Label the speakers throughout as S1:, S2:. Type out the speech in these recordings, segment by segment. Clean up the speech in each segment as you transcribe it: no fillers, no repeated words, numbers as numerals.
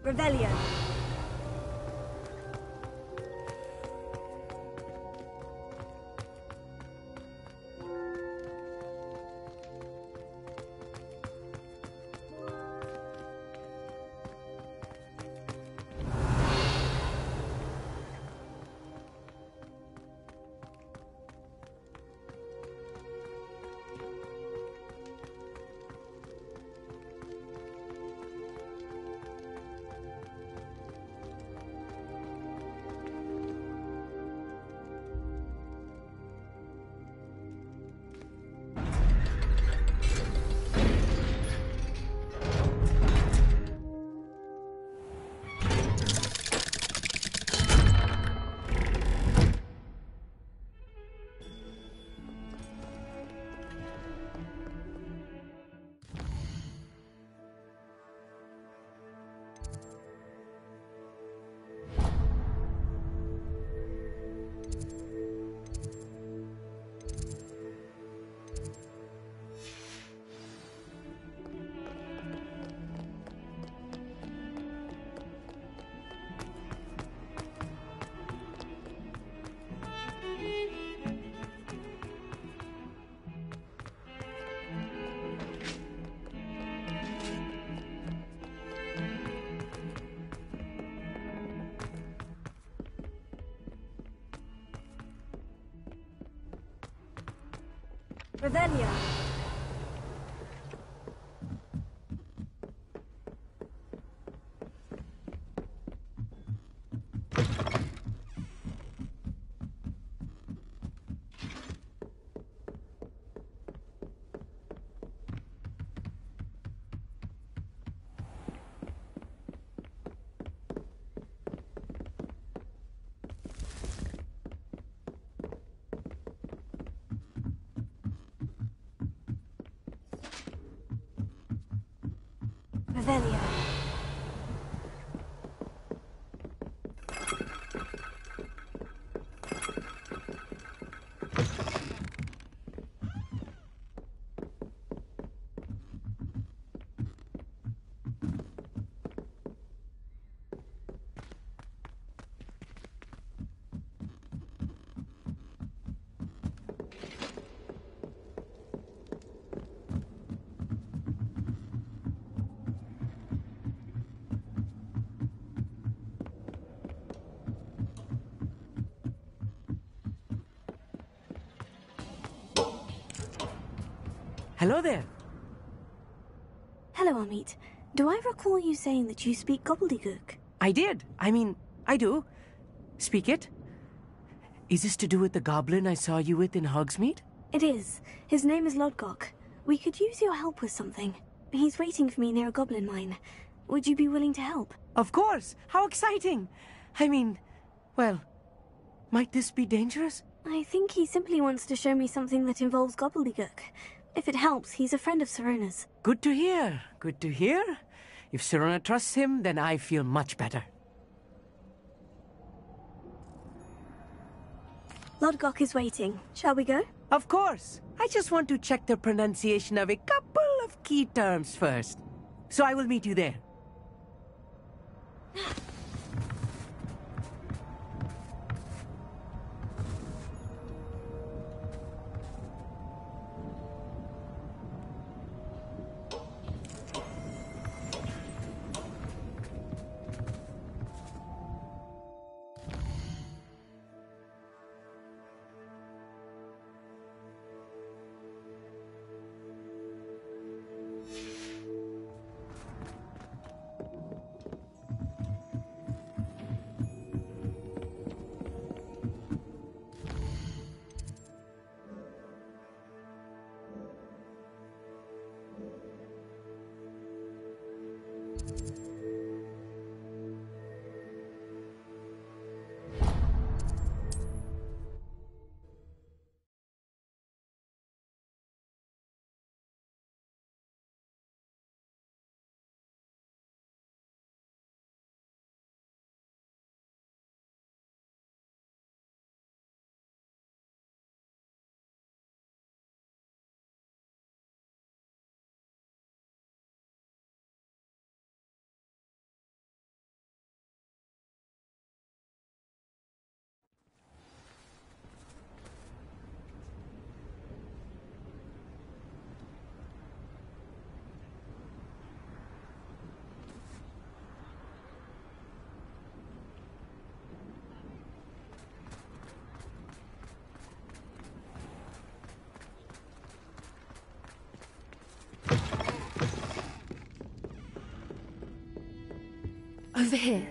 S1: Revelio. Revelio. Revelio.
S2: Hello there.
S1: Hello, Amit. Do I recall you saying that you speak gobbledygook?
S2: I did. I do. Speak it. Is this to do with the goblin I saw you with in Hogsmeade?
S1: It is. His name is Lodgok. We could use your help with something. He's waiting for me near a goblin mine. Would you be willing to help?
S2: Of course. How exciting. Well, might this be dangerous?
S1: I think he simply wants to show me something that involves gobbledygook. If it helps, he's a friend of Sirona's.
S2: Good to hear. Good to hear. If Sirona trusts him, then I feel much better.
S1: Lodgok is waiting. Shall we go?
S2: Of course. I just want to check the pronunciation of a couple of key terms first. So I will meet you there.
S3: Over here.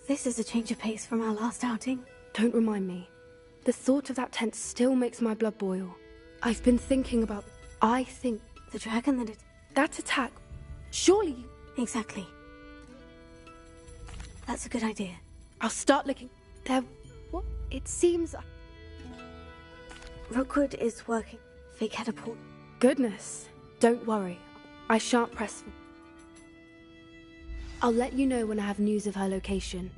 S1: This is a change of pace from our last outing.
S3: Don't remind me. The thought of that tent still makes my blood boil. I've been thinking about... I think...
S1: The dragon that it...
S3: That attack... Surely...
S1: Exactly. That's a good idea.
S3: I'll start looking... There... What? It seems...
S1: Rookwood is working. Fake catapult.
S3: Goodness. Don't worry. I shan't press... I'll let you know when I have news of her location.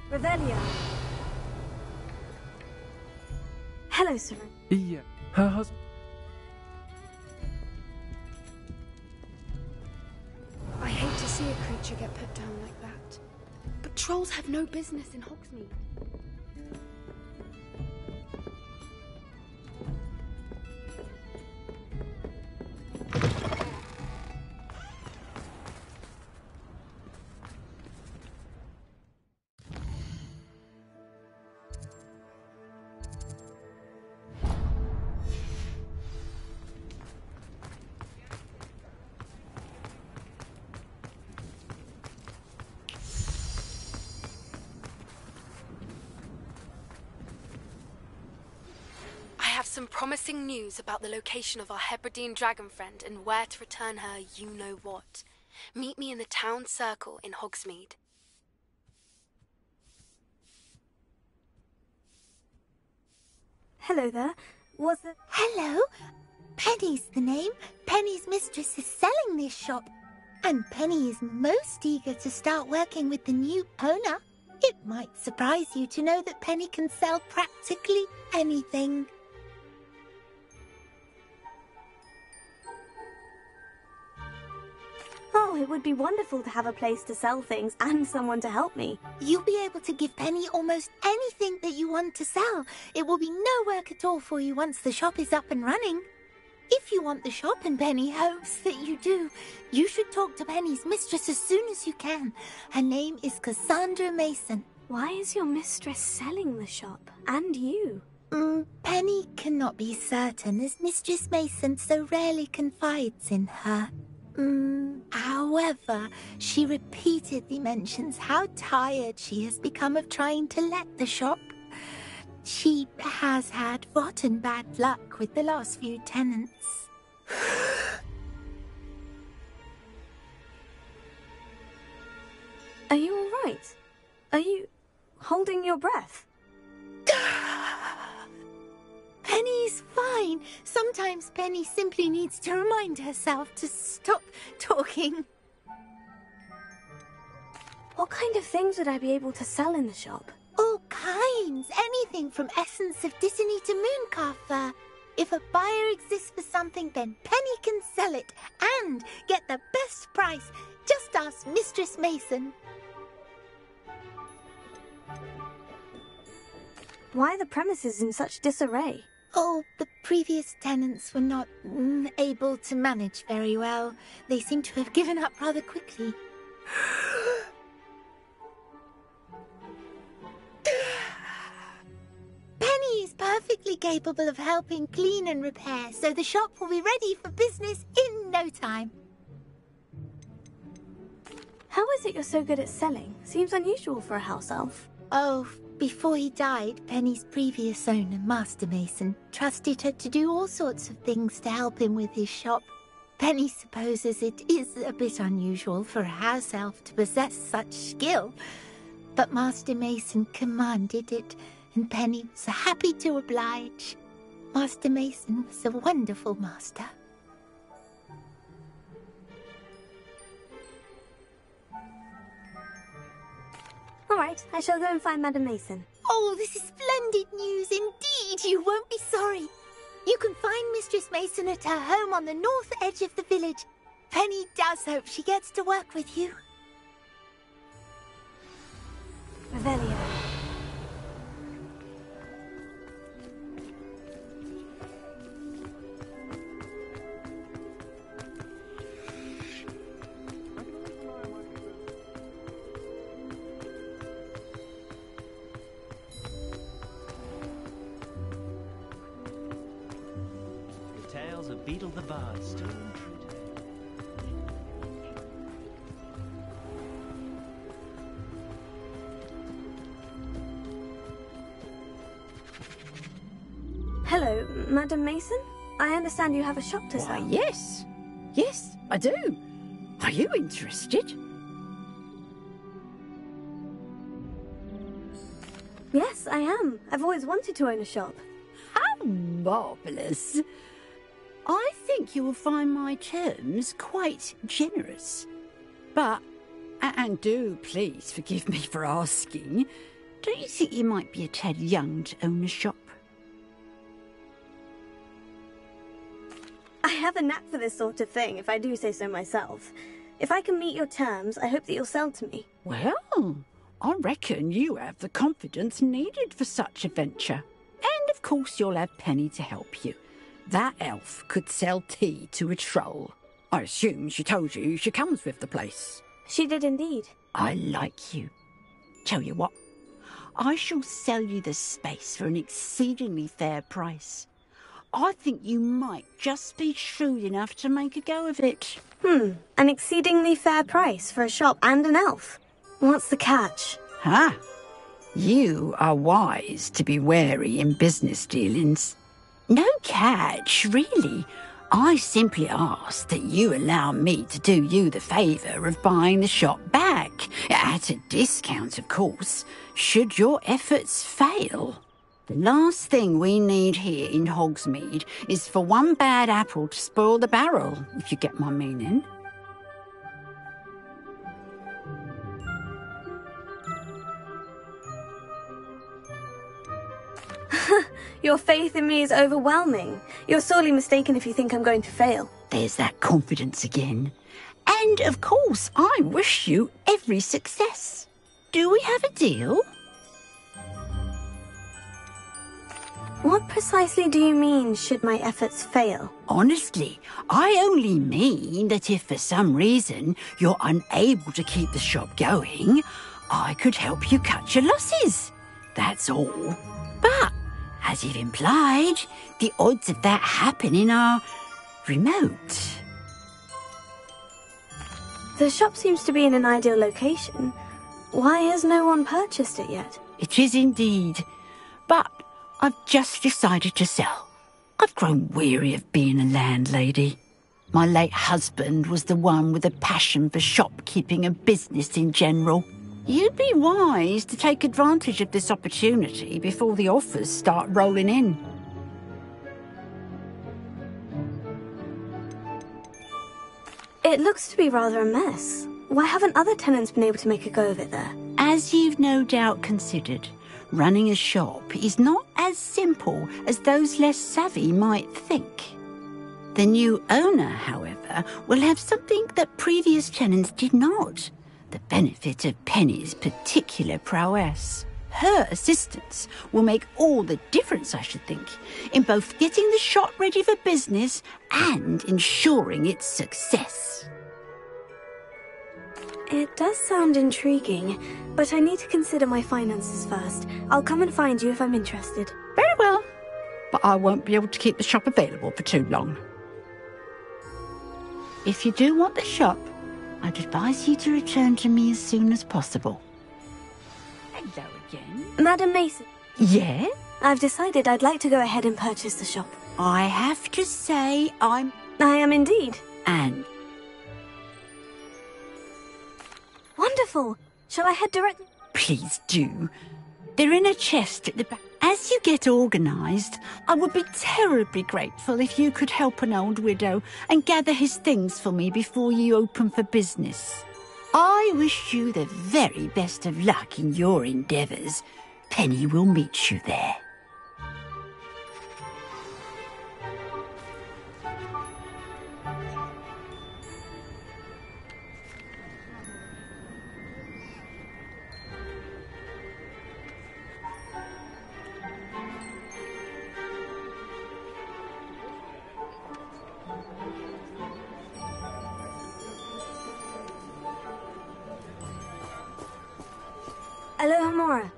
S1: Revelio. Hello, sir.
S4: Yeah, her husband.
S3: I hate to see a creature get put down like that. But trolls have no business in Hogsmeade. Some promising news about the location of our Hebridean dragon friend and where to return her you-know-what. Meet me in the town circle in Hogsmeade.
S1: Hello there. Was it...
S5: Hello. Penny's the name. Penny's mistress is selling this shop. And Penny is most eager to start working with the new owner. It might surprise you to know that Penny can sell practically anything.
S1: Oh, it would be wonderful to have a place to sell things and someone to help me.
S5: You'll be able to give Penny almost anything that you want to sell. It will be no work at all for you once the shop is up and running. If you want the shop and Penny hopes that you do, you should talk to Penny's mistress as soon as you can. Her name is Cassandra Mason.
S1: Why is your mistress selling the shop? And you?
S5: Penny cannot be certain, as Mistress Mason so rarely confides in her. However, she repeatedly mentions how tired she has become of trying to let the shop. She has had rotten bad luck with the last few tenants.
S1: Are you all right? Are you holding your breath?
S5: Penny's fine. Sometimes Penny simply needs to remind herself to stop talking.
S1: What kind of things would I be able to sell in the shop?
S5: All kinds. Anything from essence of Dittany to Mooncar fur. If a buyer exists for something, then Penny can sell it and get the best price. Just ask Mistress Mason.
S1: Why are the premises in such disarray?
S5: Oh, the previous tenants were not able to manage very well. They seem to have given up rather quickly. Penny is perfectly capable of helping clean and repair, so the shop will be ready for business in no time.
S1: How is it you're so good at selling? Seems unusual for a house elf.
S5: Oh, before he died, Penny's previous owner, Master Mason, trusted her to do all sorts of things to help him with his shop. Penny supposes it is a bit unusual for a house elf to possess such skill, but Master Mason commanded it, and Penny was happy to oblige. Master Mason was a wonderful master.
S1: All right, I shall go and find Madam Mason.
S5: Oh, this is splendid news indeed. You won't be sorry. You can find Mistress Mason at her home on the north edge of the village. Penny does hope she gets to work with you.
S1: Revelio.
S4: Beetle the Bard, stolen true
S1: Hello, Madam Mason? I understand you have a shop to
S6: Why,
S1: sell.
S6: yes. Yes, I do. Are you interested?
S1: Yes, I am. I've always wanted to own a shop.
S6: How marvellous. I think you will find my terms quite generous. But, and do please forgive me for asking, don't you think you might be a tad young to own a shop?
S1: I have a knack for this sort of thing, if I do say so myself. If I can meet your terms, I hope that you'll sell to me.
S6: Well, I reckon you have the confidence needed for such a venture. And of course you'll have Penny to help you. That elf could sell tea to a troll. I assume she told you she comes with the place.
S1: She did indeed.
S6: I like you. Tell you what, I shall sell you the space for an exceedingly fair price. I think you might just be shrewd enough to make a go of it.
S1: An exceedingly fair price for a shop and an elf. What's the catch?
S6: Ah, you are wise to be wary in business dealings. No catch, really. I simply ask that you allow me to do you the favour of buying the shop back, at a discount, of course, should your efforts fail. The last thing we need here in Hogsmeade is for one bad apple to spoil the barrel, if you get my meaning.
S1: Your faith in me is overwhelming. You're sorely mistaken if you think I'm going to fail.
S6: There's that confidence again. And, of course, I wish you every success. Do we have a deal?
S1: What precisely do you mean, should my efforts fail?
S6: Honestly, I only mean that if for some reason you're unable to keep the shop going, I could help you cut your losses. That's all. But, as you've implied, the odds of that happening are remote.
S1: The shop seems to be in an ideal location. Why has no one purchased it yet?
S6: It is indeed. But I've just decided to sell. I've grown weary of being a landlady. My late husband was the one with a passion for shopkeeping and business in general. You'd be wise to take advantage of this opportunity before the offers start rolling in.
S1: It looks to be rather a mess. Why haven't other tenants been able to make a go of it there?
S6: As you've no doubt considered, running a shop is not as simple as those less savvy might think. The new owner, however, will have something that previous tenants did not. The benefit of Penny's particular prowess. Her assistance will make all the difference, I should think, in both getting the shop ready for business and ensuring its success.
S1: It does sound intriguing, but I need to consider my finances first. I'll come and find you if I'm interested.
S6: Very well, but I won't be able to keep the shop available for too long. If you do want the shop, I'd advise you to return to me as soon as possible. Hello again.
S1: Madam Mason,
S6: Yeah?
S1: I've decided I'd like to go ahead and purchase the shop.
S6: I have to say
S1: I am indeed.
S6: And
S1: Wonderful. Shall I head directly?
S6: please do. They're in a chest at the back. As you get organised, I would be terribly grateful if you could help an old widow and gather his things for me before you open for business. I wish you the very best of luck in your endeavours. Penny will meet you there.
S1: Aloha Mora.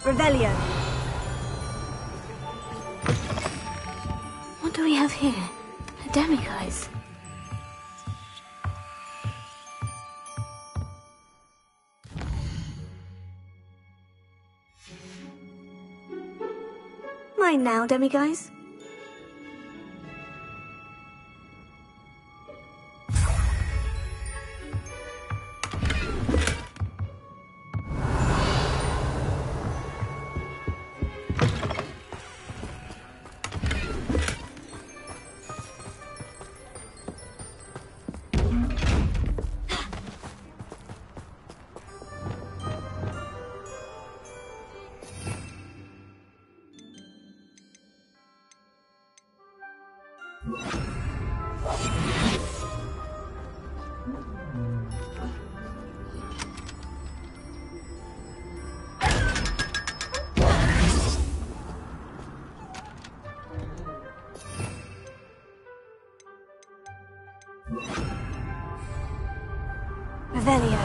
S1: Revelio. What do we have here? A demiguise. Mine now, demiguise. Revelio.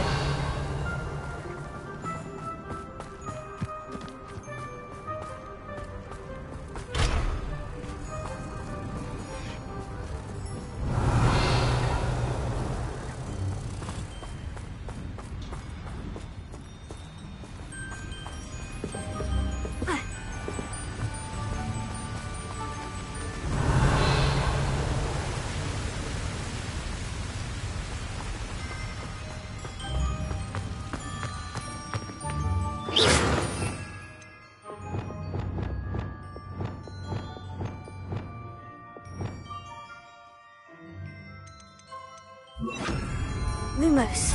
S1: Lumos.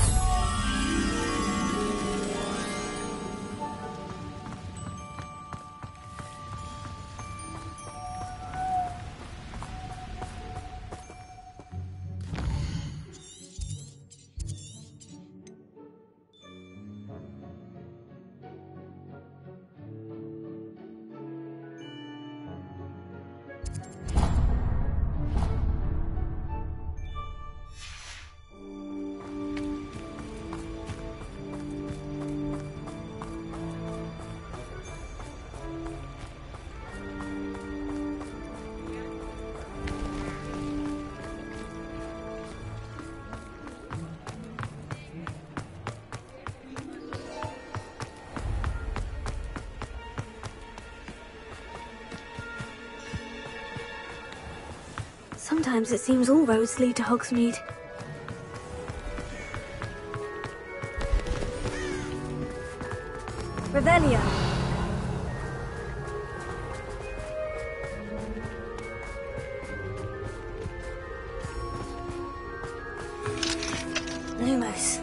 S1: Sometimes it seems all roads lead to Hogsmeade. Revelio. Lumos.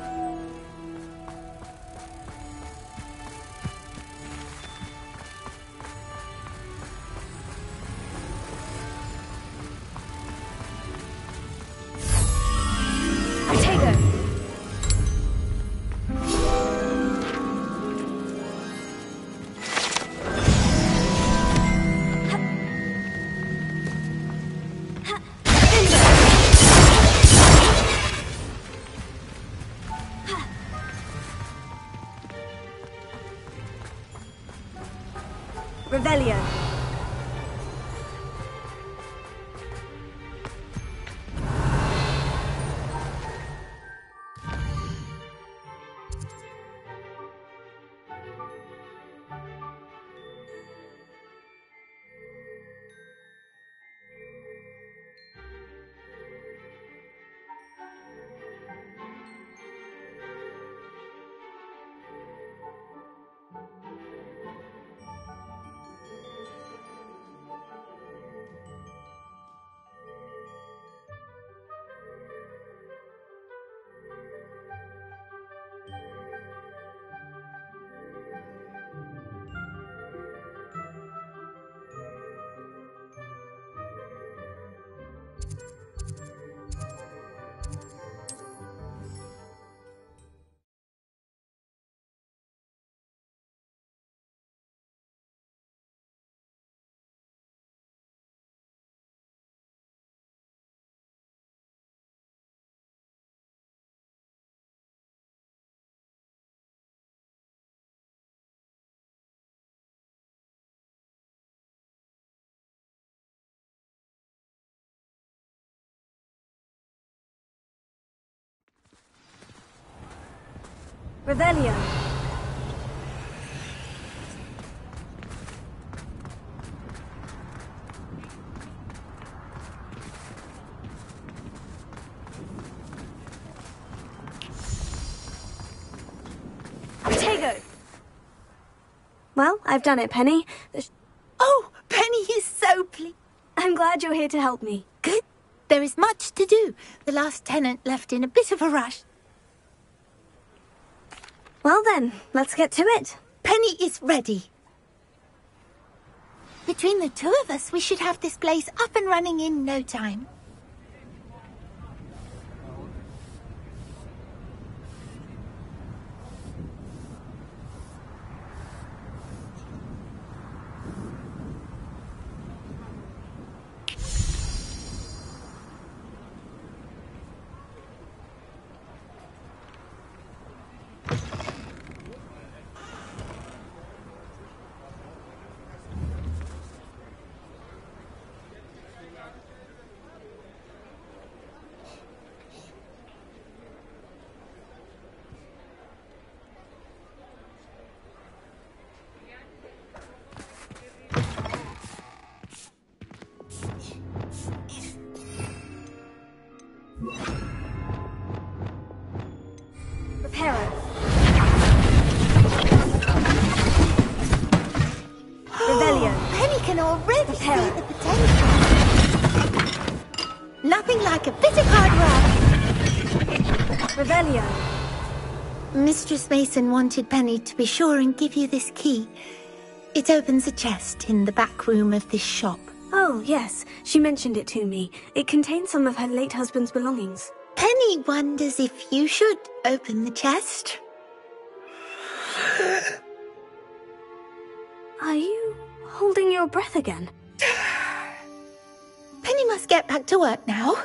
S1: Revelio. Protego. Well, I've done it, Penny.
S5: Oh, Penny is so pleased.
S1: I'm glad you're here to help me.
S5: Good. There is much to do. The last tenant left in a bit of a rush.
S1: Well then, let's get to it.
S5: Penny is ready. Between the two of us, we should have this place up and running in no time.
S1: Reparo. Revelio.
S5: Penny can already see
S1: Reparo.
S5: the potential. Nothing like a bit of hard work.
S1: Revelio.
S5: Mistress Mason wanted Penny to be sure and give you this key. It opens a chest in the back room of this shop.
S1: Oh, yes. She mentioned it to me. It contains some of her late husband's belongings.
S5: Penny wonders if you should open the chest.
S1: Are you holding your breath again?
S5: Penny must get back to work now.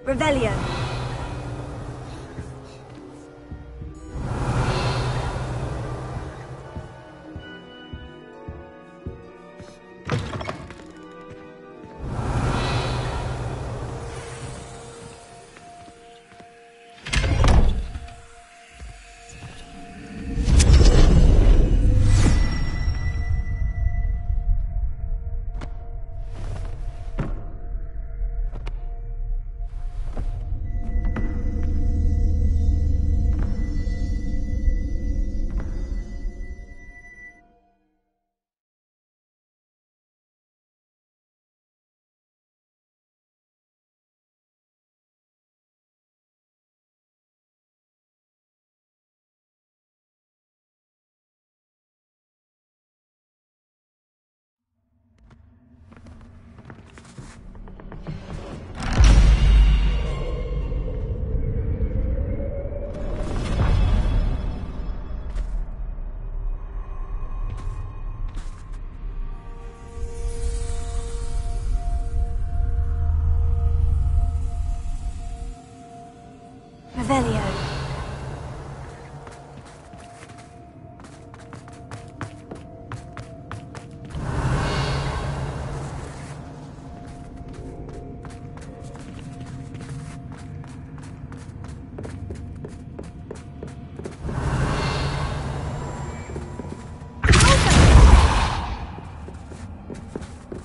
S1: Revelio. Revelio.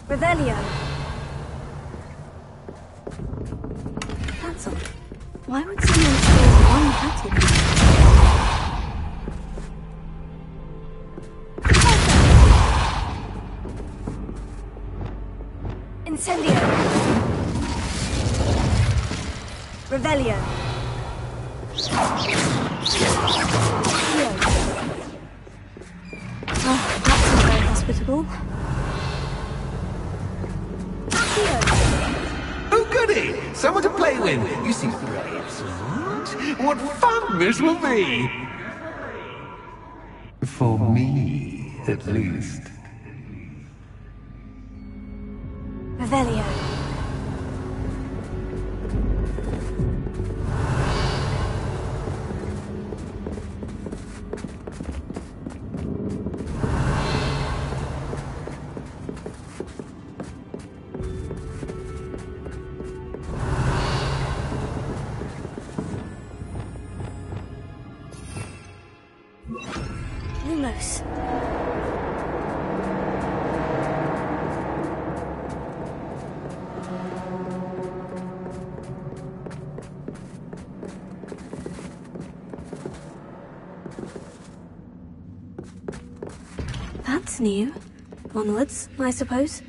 S1: Revelio. That's odd. Why would someone steal one hat in here? Incendio. Revelio. Oh, that's not very hospitable.
S7: Oh, goody! Someone to play with. You seem brave, sweetheart. What fun this will be! For me, at least.
S1: Revelio. Lumos. That's new. Onwards, I suppose.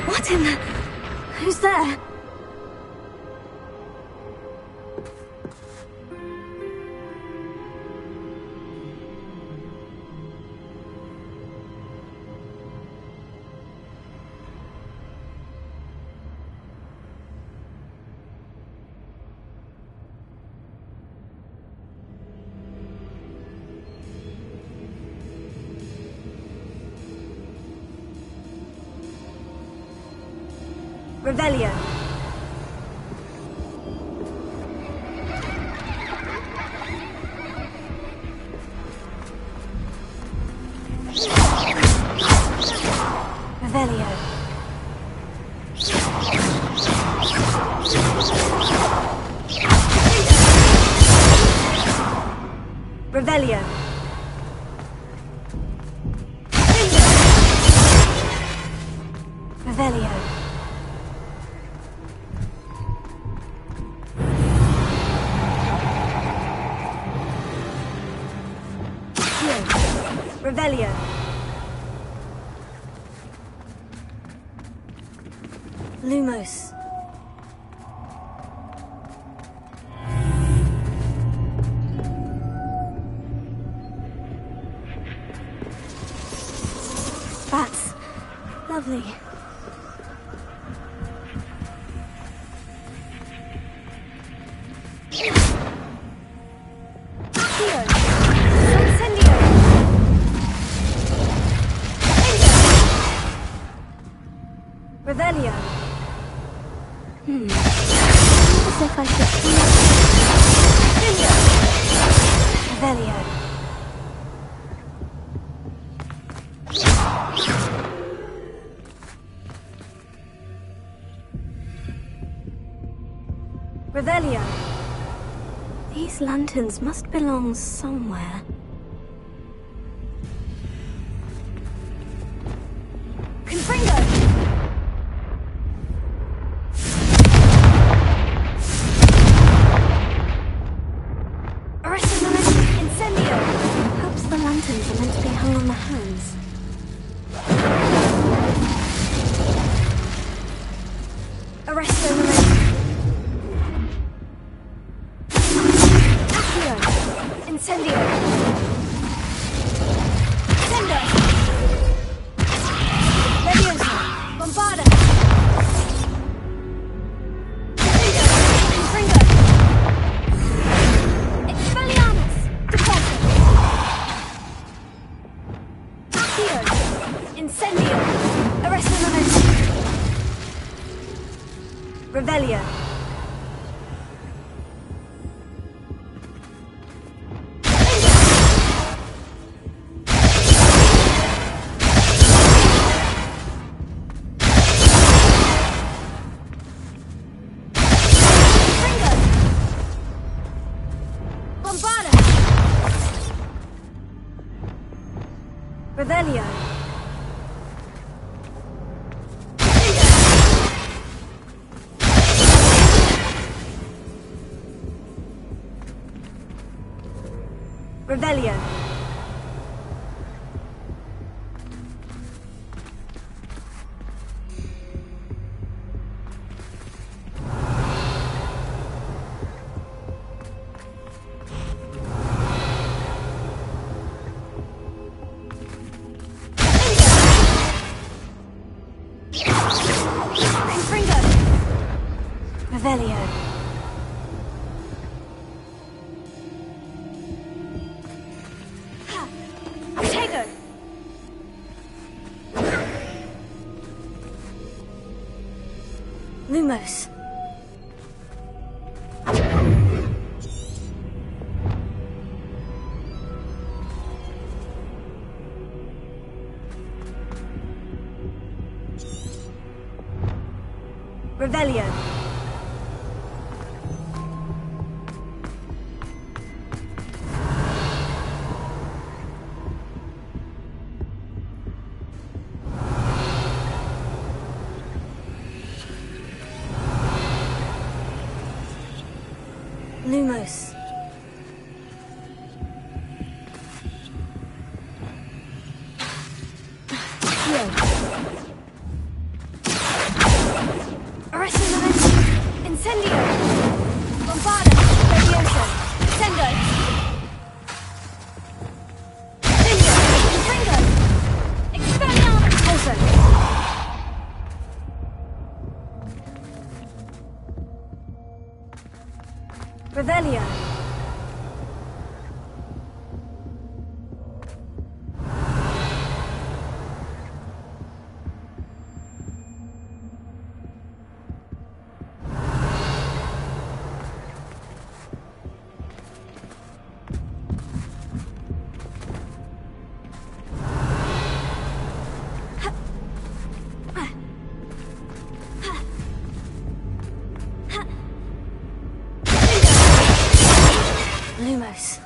S1: What in the... Who's there? Revelio. Revelio. Revelio. Revelio. Revelio. Lumos. Bats. Lovely. Revelio. As if I should feel... Revelio. Revelio. These lanterns must belong somewhere. Confringo! Lanterns are meant to be hung on the hands. Arresto Momento. Accio. Incendio. Sendo. Leviosa. Bombarda. Confringo. Expelliarmus. Deposit. Incendio! Arresto Momento! Revelio! Bombarda! Revelio! Revelio. Confringo. Revelio. Lumos. Revelio. Lumos. Incendio! Bombarda! Levioso! Incendio! Incendio! Incendio! Expelliarmus! Also! Revelio! Lumos.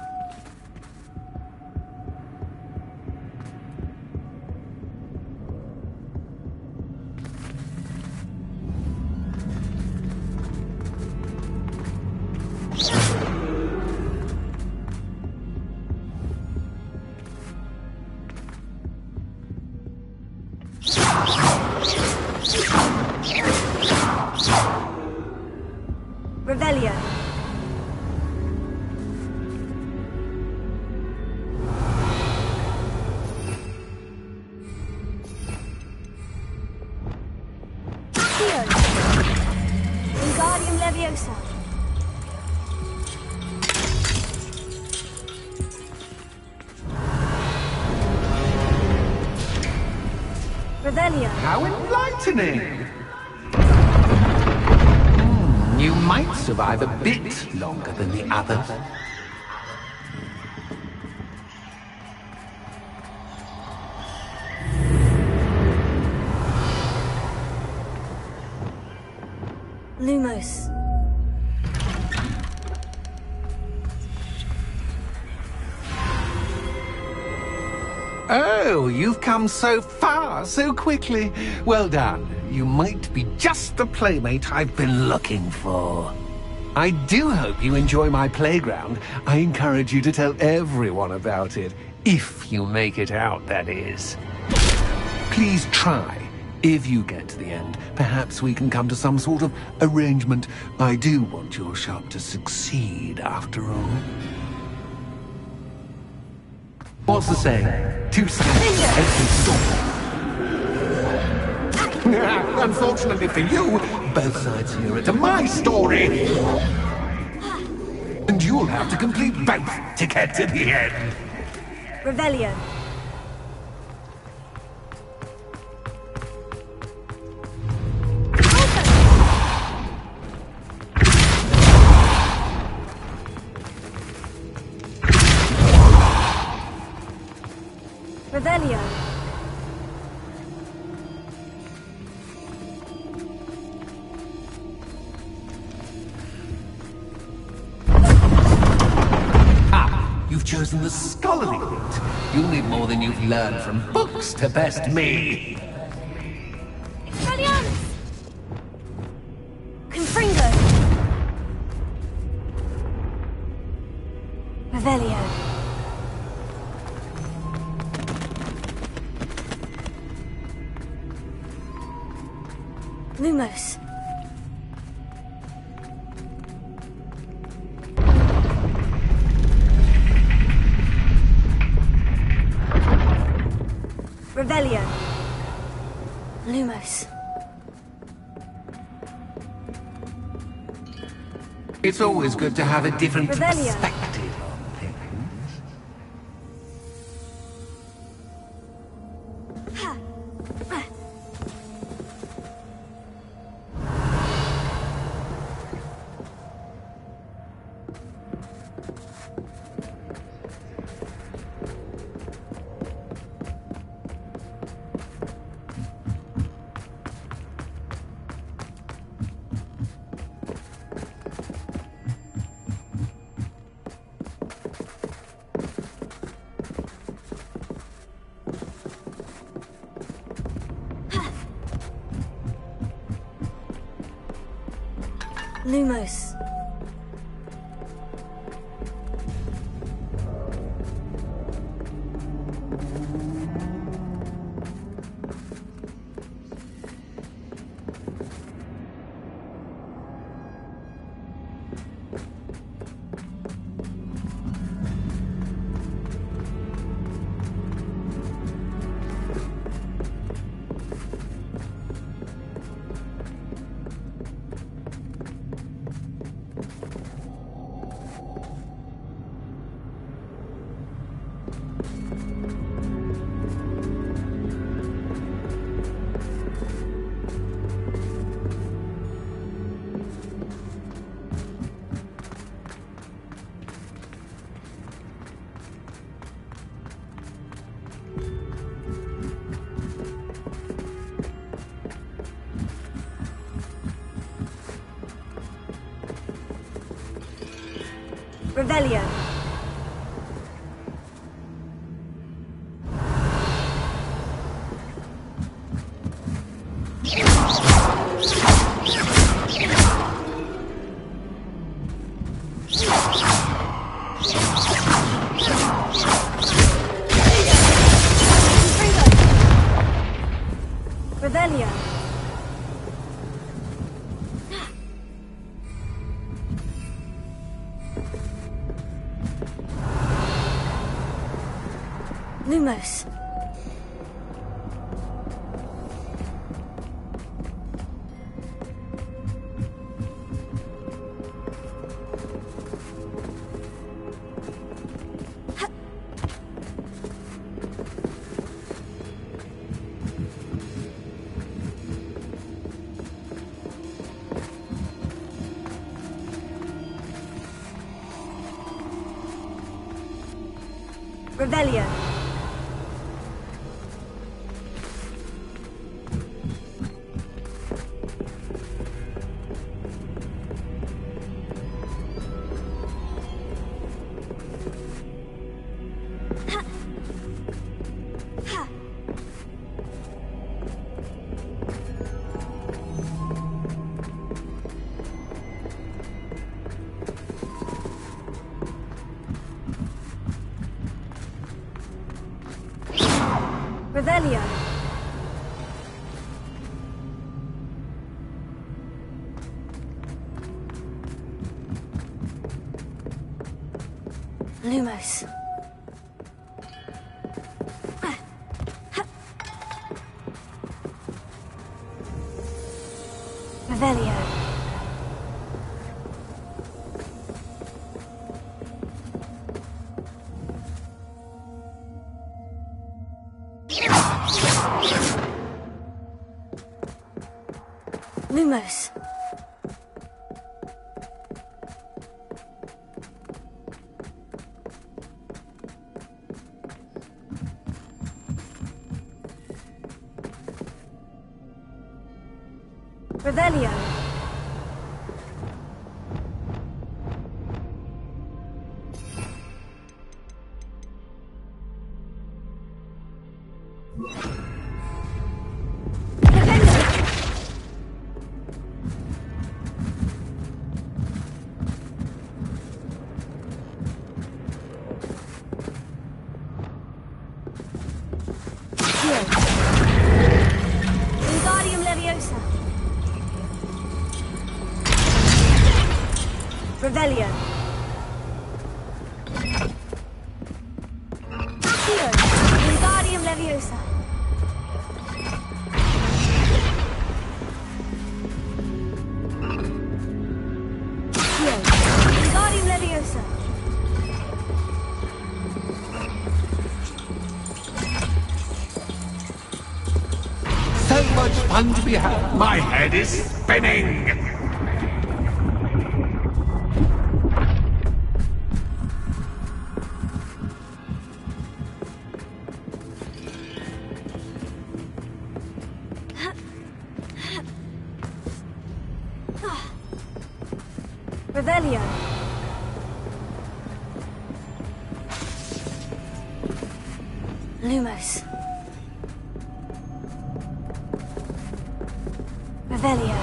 S1: Revelio. Wingardium Leviosa. Revelio.
S7: How enlightening! You might survive a bit longer than the others.
S1: Lumos.
S7: Oh, you've come so far so quickly. Well done. You might be just the playmate I've been looking for. I do hope you enjoy my playground. I encourage you to tell everyone about it. If you make it out, that is. Please try. If you get to the end, perhaps we can come to some sort of arrangement. I do want your shop to succeed, after all. What's the saying? Two steps, empty store. Unfortunately for you, both sides here are to my story. And you'll have to complete both to get to the end.
S1: Revelio. Revelio.
S7: You've chosen the scholarly route. You'll need more than you've learned from books to best me.
S1: Expelliarmus! Confringo! Revelio. Lumos. Revelio. Lumos.
S7: It's always good to have a different
S1: Revelio.
S7: perspective on things.
S1: Lumos. Revelio. Revelio. Lumos. Revelio. Revelio. Lumos. Revelio. Lumos. Revelio. Wingardium Leviosa. Revelio. Wingardium Leviosa. Wingardium Leviosa.
S7: So much fun to be had. My head is spinning.
S1: Revelio. Lumos. Revelio.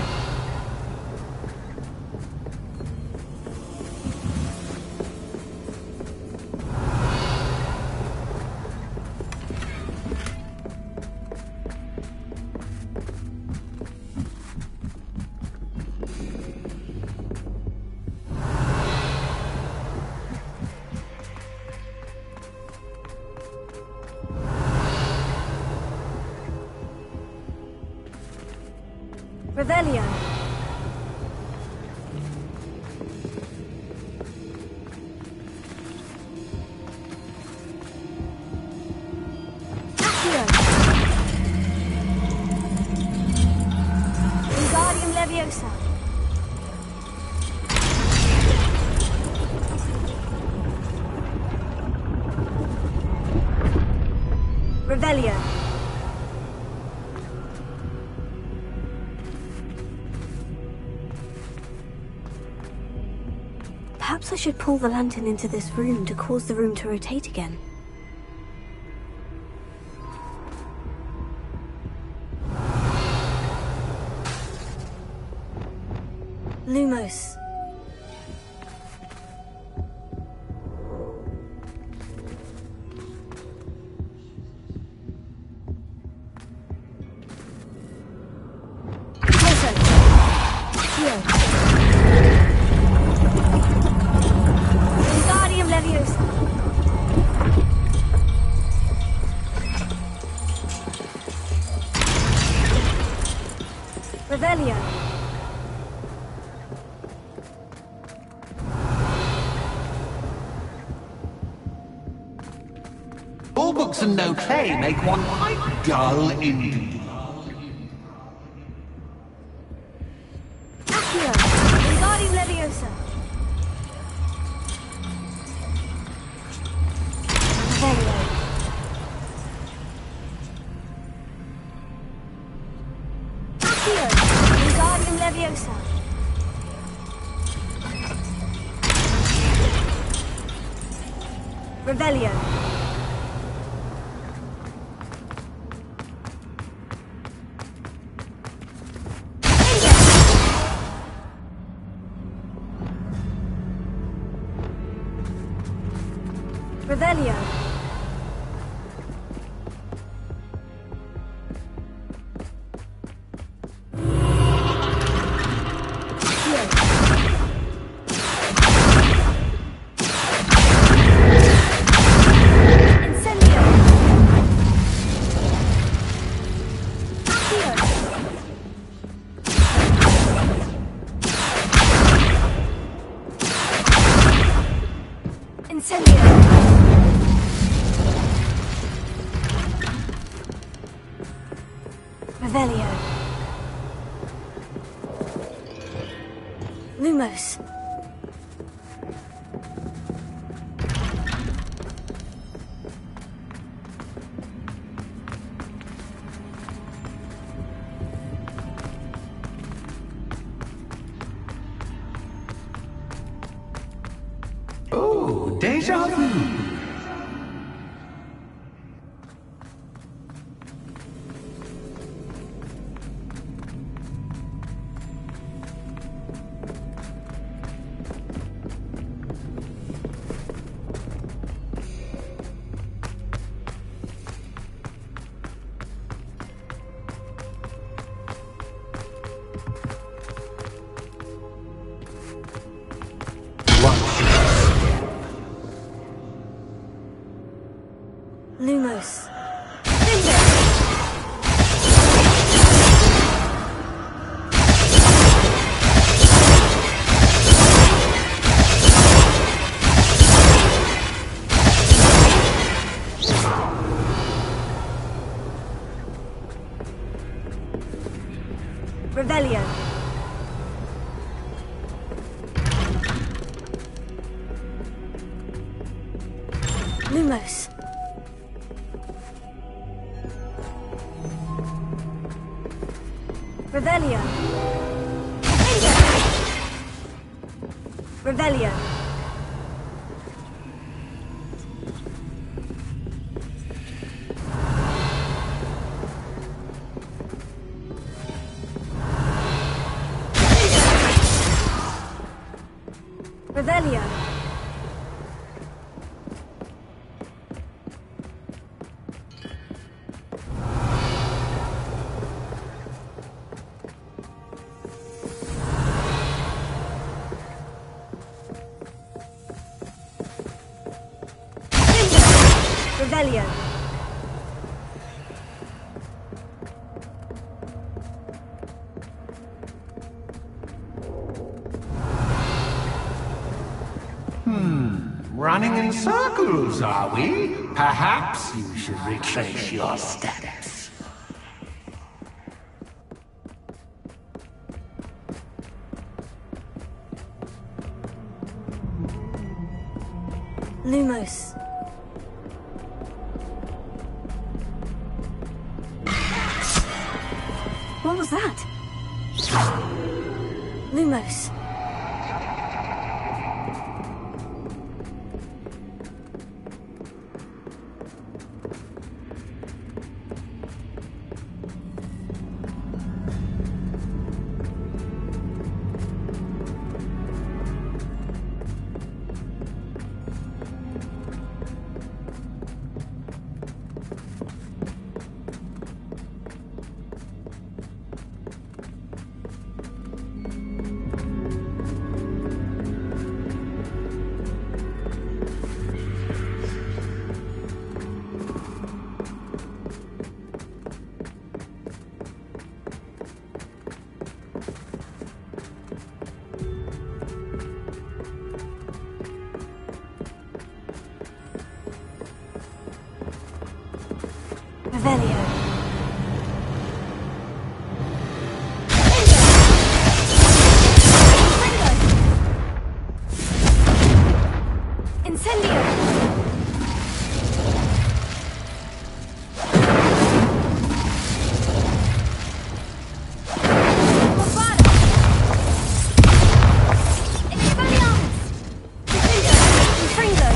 S1: Revelio. Wingardium Leviosa. Revelio. Perhaps I should pull the lantern into this room to cause the room to rotate again. Lumos. Wingardium Leviosa. Revelio.
S7: All books and no play make one quite dull indeed.
S1: Accio. Wingardium Leviosa. Revelio. Accio. Wingardium Leviosa. Revelio. Revelio. Incendio. Accio. Incendio. Revelio. Lumos.
S7: Oh, déjà vu.
S1: Lumos. Revelio. Lumos. Revelio. Revelio. Revelio. Revelio.
S7: in circles, are we? Perhaps you should retrace your steps.
S1: Lumos. What was that? Lumos. Revelio. Incendio! Bombada! Expelliarmus! Infringo!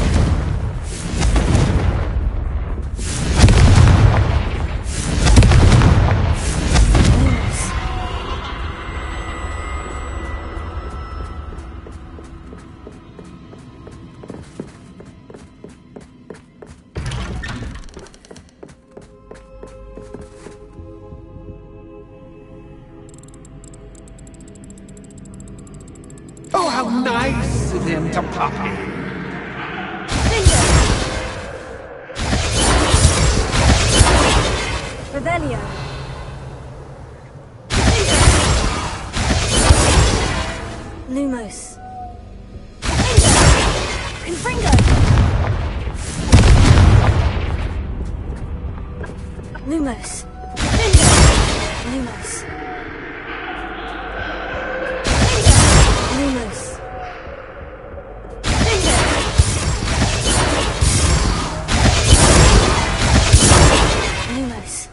S7: Oh, how nice of him to pop in.
S1: Revelio. Lumos. Confringo. Lumos. Lumos. Lumos. Lumos.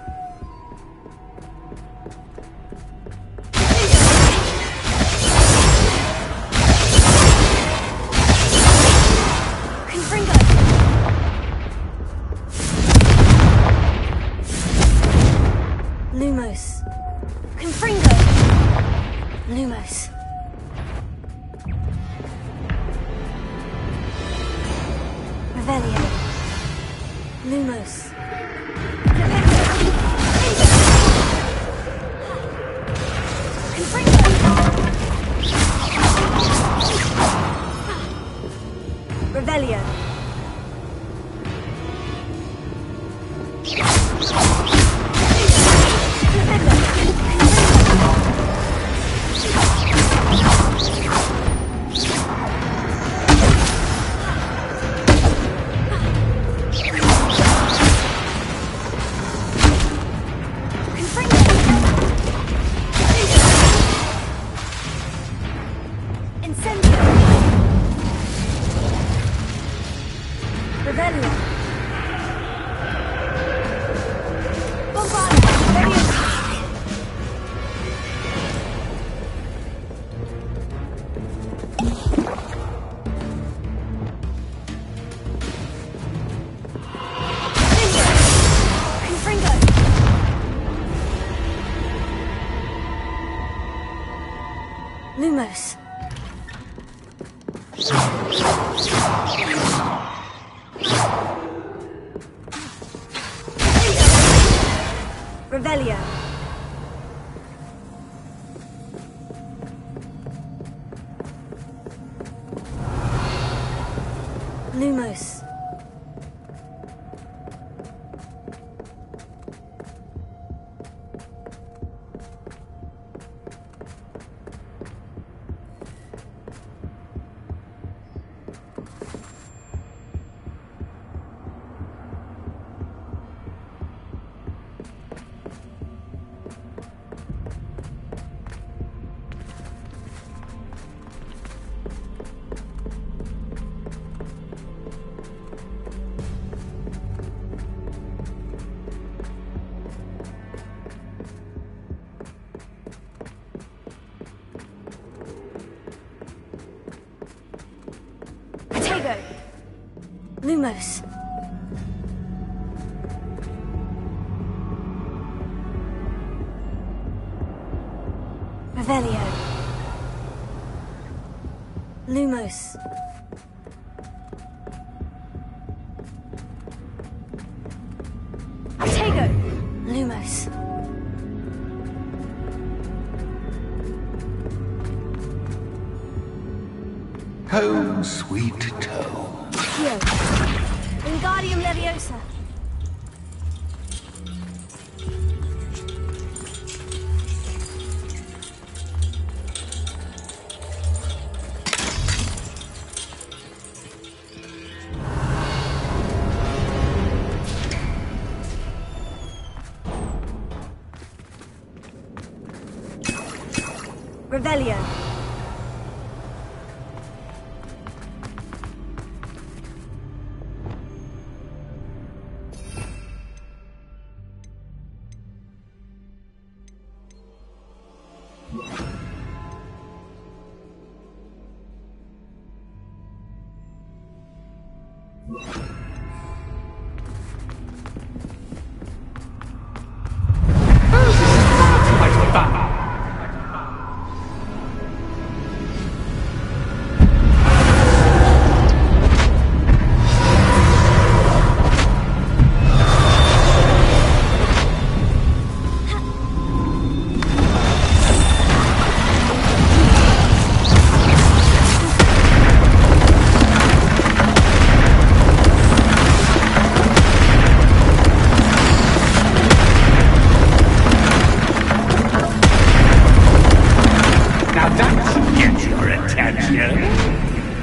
S1: Confringo. Lumos. Confringo. Lumos. Revelio. Lumos. Revelio. Incendio. Revelio. Bombada. Confringo. Lumos. Revelio. Lumos. Lumos. Revelio. Lumos. Tego. Lumos.
S7: Home, sweet home.
S1: Yo. Wingardium Leviosa. Revelio.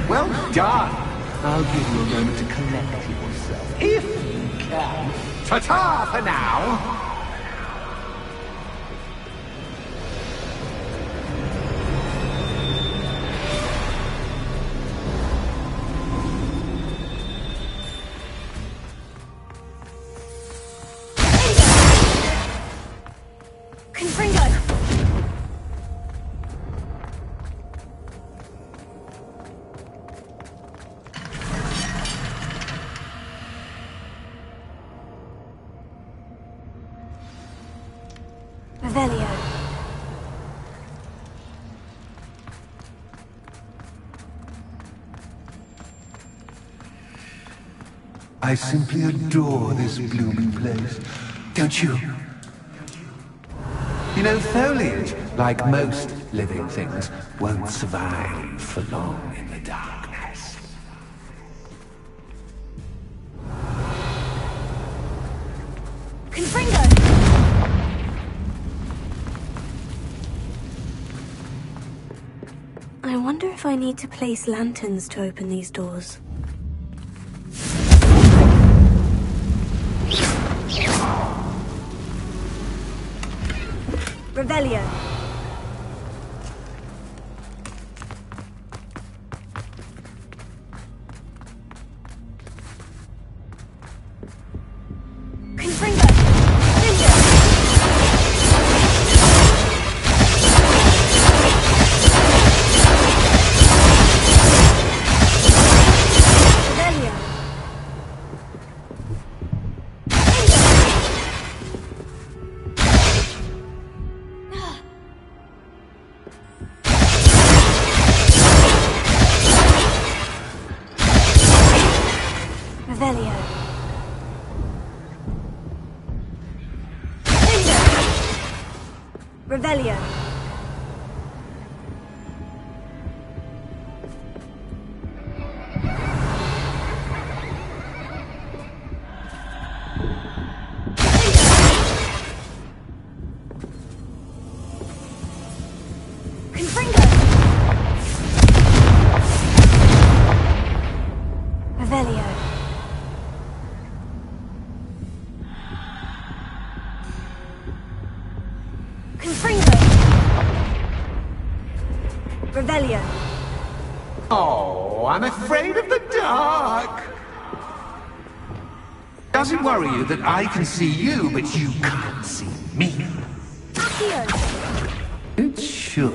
S7: Well done. I'll give you a moment to collect yourself, if you can. Ta-ta for now.
S1: Revelio.
S7: I simply adore this blooming place, don't you? You know, foliage, like most living things, won't survive for long in the darkness.
S1: Confringo! I wonder if I need to place lanterns to open these doors. Revelio. Confringo. Ninja. Revelio. Revelio. Revelio. Confringo. Revelio. Confringo. Revelio.
S7: Oh, I'm afraid of the dark. Does it worry you that I can see you, but you can't see me?
S1: Accio.
S7: It should.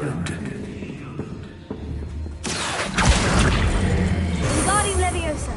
S1: Wingardium Leviosa.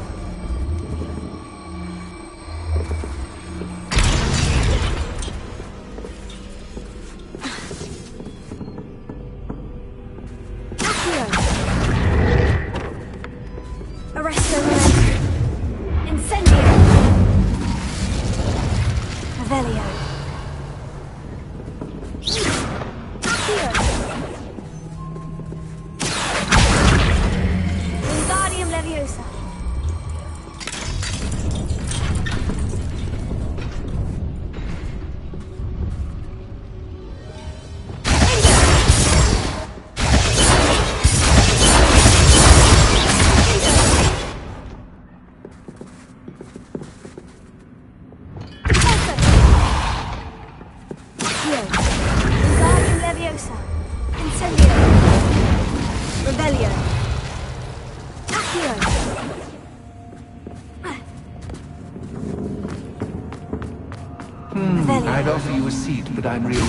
S7: I'd offer you a seat, but I'm really...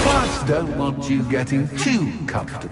S7: But don't want you getting too comfortable.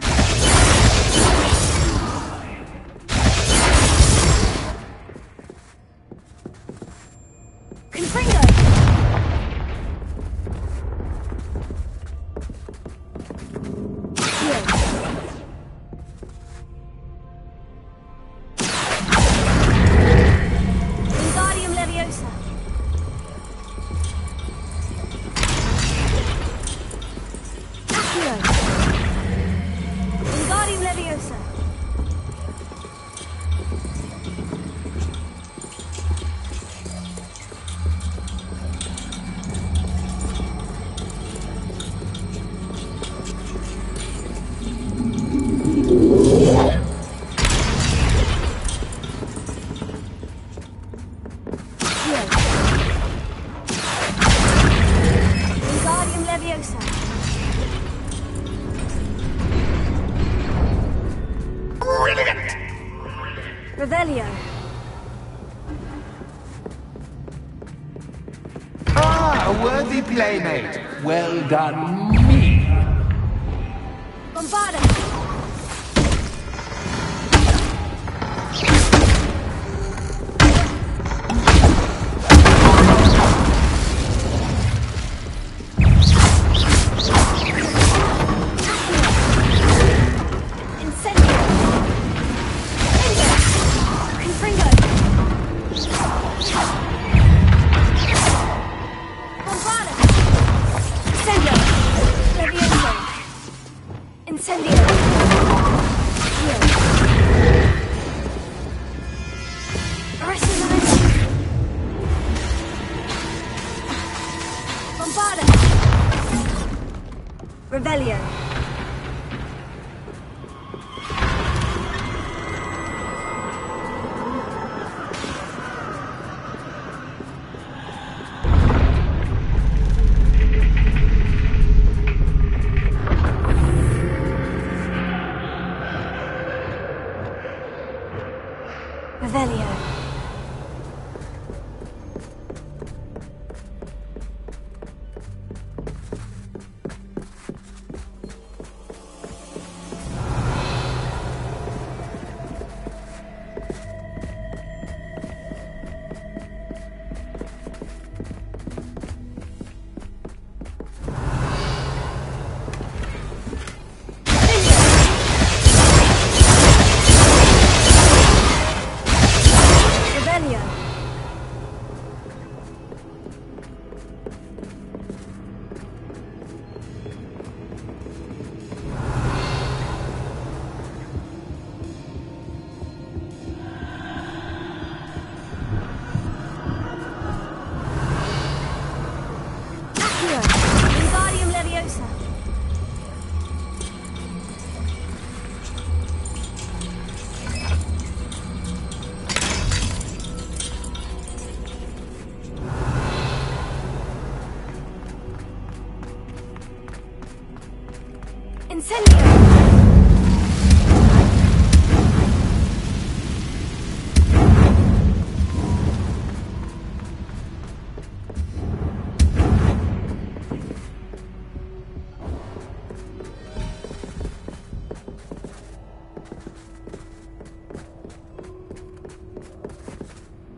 S1: Revelio.
S7: Ah, a worthy playmate. Well done, me.
S1: Bombarda. Revelio. Revelio.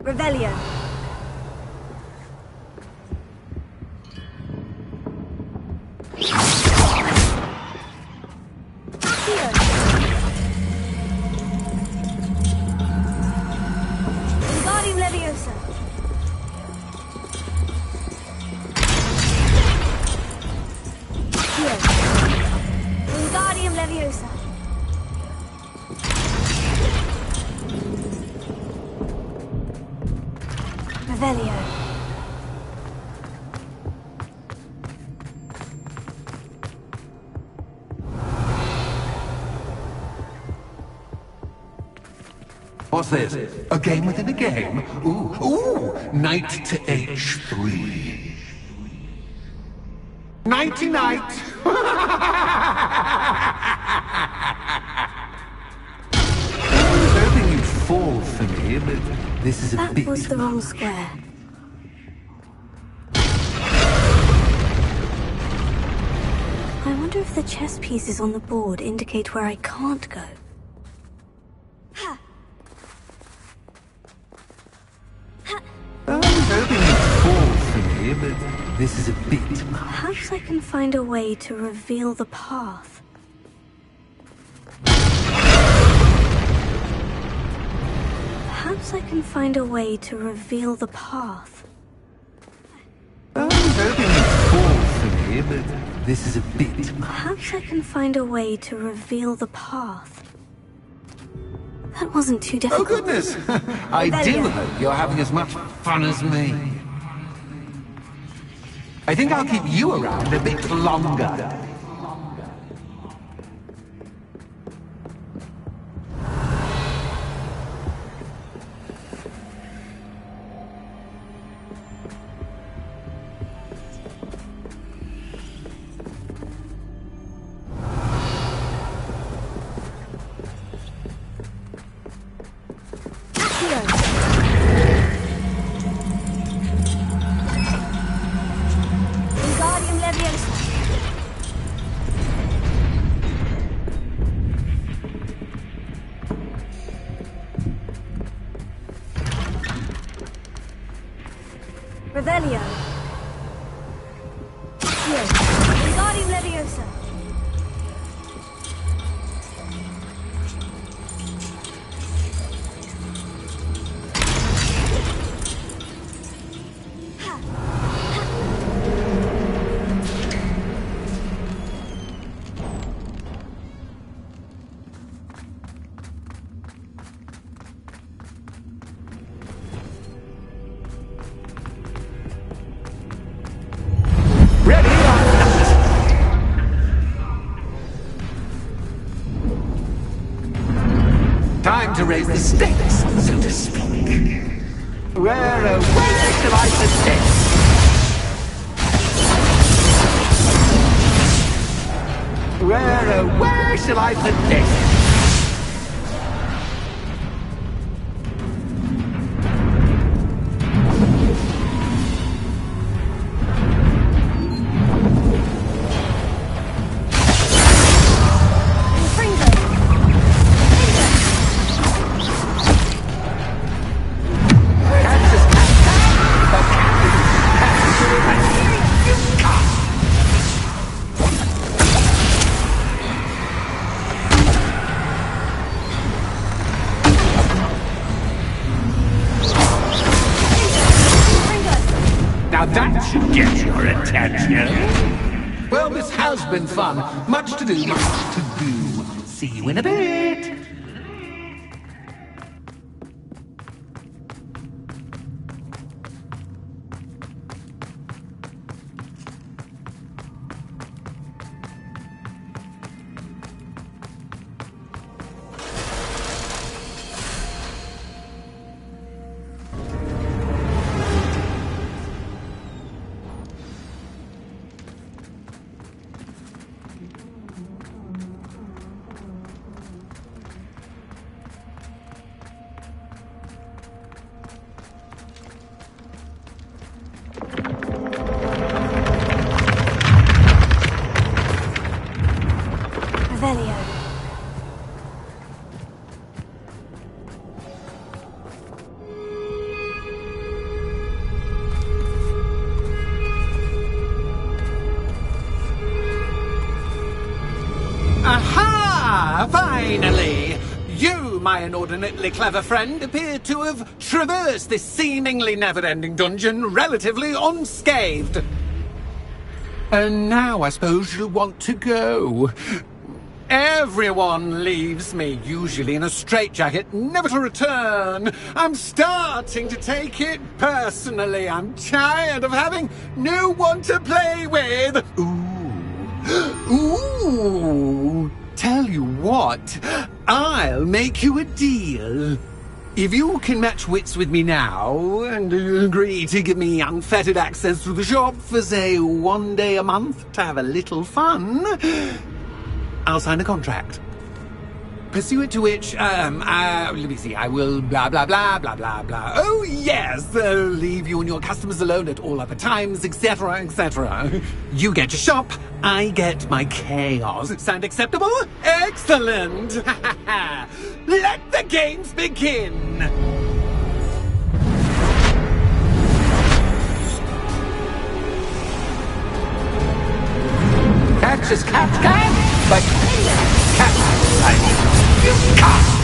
S1: Revelio. Wingardium Leviosa. Wingardium Leviosa. Revelio.
S7: What's this? A game within a game? Ooh, knight to h3. Nighty-night! I was hoping you'd fall for me, but this is a
S1: That
S7: bit...
S1: was the wrong square. I wonder if the chess pieces on the board indicate where I can't go.
S7: I was hoping you'd fall for me, but this is a bit much.
S1: Perhaps I can find a way to reveal the path. Perhaps I can find a way to reveal the path.
S7: I was hoping you'd fall for me, but this is a bit much.
S1: Perhaps I can find a way to reveal the path. That wasn't too
S7: Oh,
S1: difficult.
S7: goodness! I do hope you're having as much fun as me. I think I'll keep you around a bit longer.
S1: Wingardium Leviosa. Revelio. Wingardium Leviosa.
S7: Ready or not? Time to raise the stakes, so to speak. Where shall I put this? Where shall I put this? Now that should get your attention. Well, this has been fun. Much to do, much to do. See you in a bit.
S1: Revelio.
S7: Aha! Finally! You, my inordinately clever friend, appear to have traversed this seemingly never-ending dungeon relatively unscathed. And now I suppose you'll want to go. Everyone leaves me, usually in a straitjacket, never to return. I'm starting to take it personally. I'm tired of having no one to play with. Ooh. Tell you what, I'll make you a deal. If you can match wits with me now, and agree to give me unfettered access to the shop for, say, 1 day a month to have a little fun, I'll sign a contract. Pursuant to which, let me see, I will blah, blah, blah, blah, blah, blah. Oh, yes, leave you and your customers alone at all other times, etc., etc. You get your shop, I get my chaos. Sound acceptable? Excellent! Let the games begin! Catch as catch can, but catch like you can't.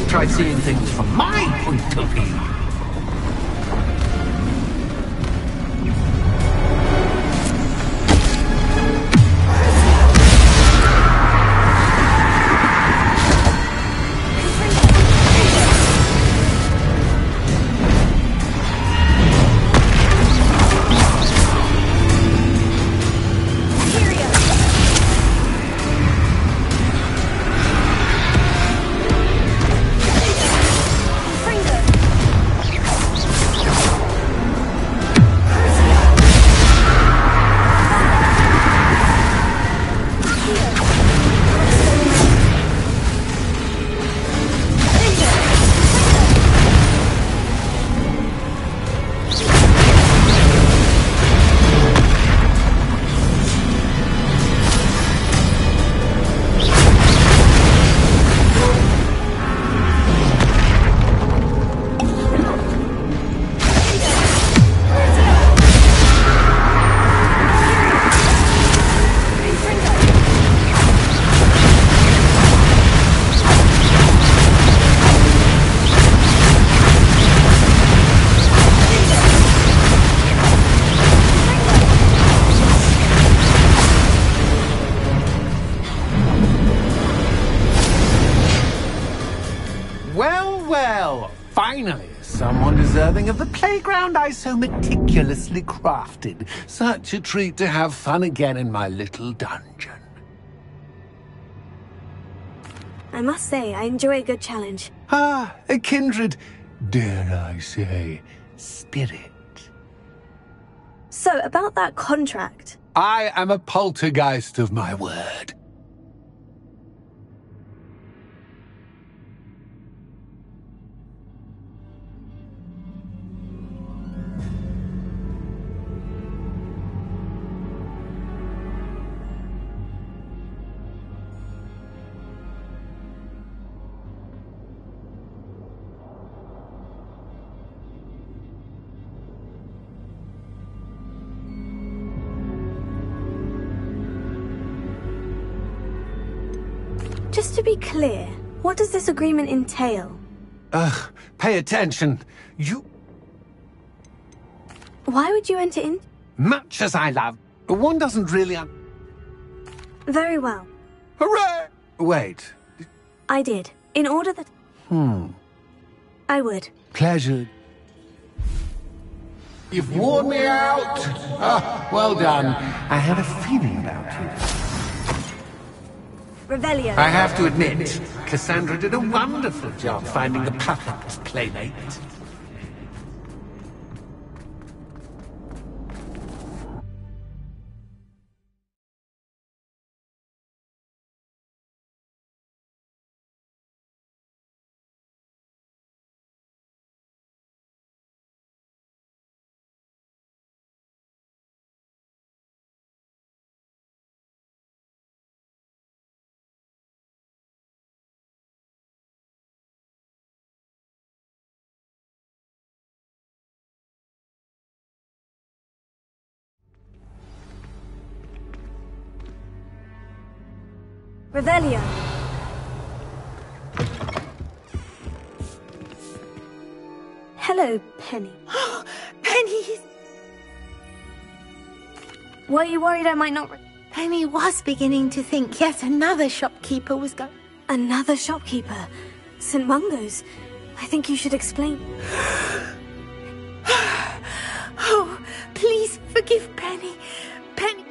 S7: Try seeing things from my point of view. Well, finally, someone deserving of the playground I so meticulously crafted. Such a treat to have fun again in my little dungeon.
S1: I must say, I enjoy a good challenge.
S7: Ah, a kindred, dare I say, spirit.
S1: So, about that contract.
S7: I am a poltergeist of my word.
S1: Just to be clear, what does this agreement entail?
S7: Pay attention. You...
S1: Why would you enter in?
S7: Much as I love, one doesn't really
S1: Very well.
S7: Hooray! Wait.
S1: I did. In order that... I would.
S7: Pleasure. You've worn me out. Ah, well done. I had a feeling about you.
S1: Revelio.
S7: I have to admit, Cassandra did a wonderful job finding the perfect playmate.
S1: Revelio. Hello, Penny.
S5: Penny!
S1: Were you worried I might not...
S5: Penny was beginning to think yet another shopkeeper was going...
S1: Another shopkeeper? St. Mungo's? I think you should explain...
S5: Oh, please forgive Penny. Penny...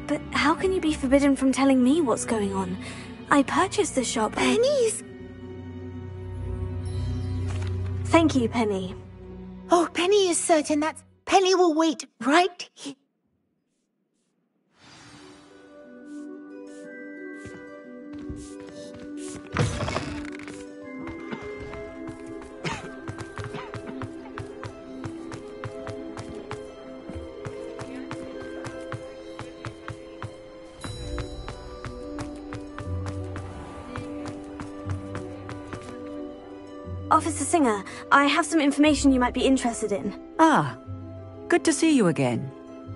S1: But how can you be forbidden from telling me what's going on? I purchased the shop.
S5: Penny's...
S1: Thank you, Penny.
S5: Oh, Penny is certain that Penny will wait right here.
S1: Officer Singer, I have some information you might be interested in.
S6: Ah, good to see you again.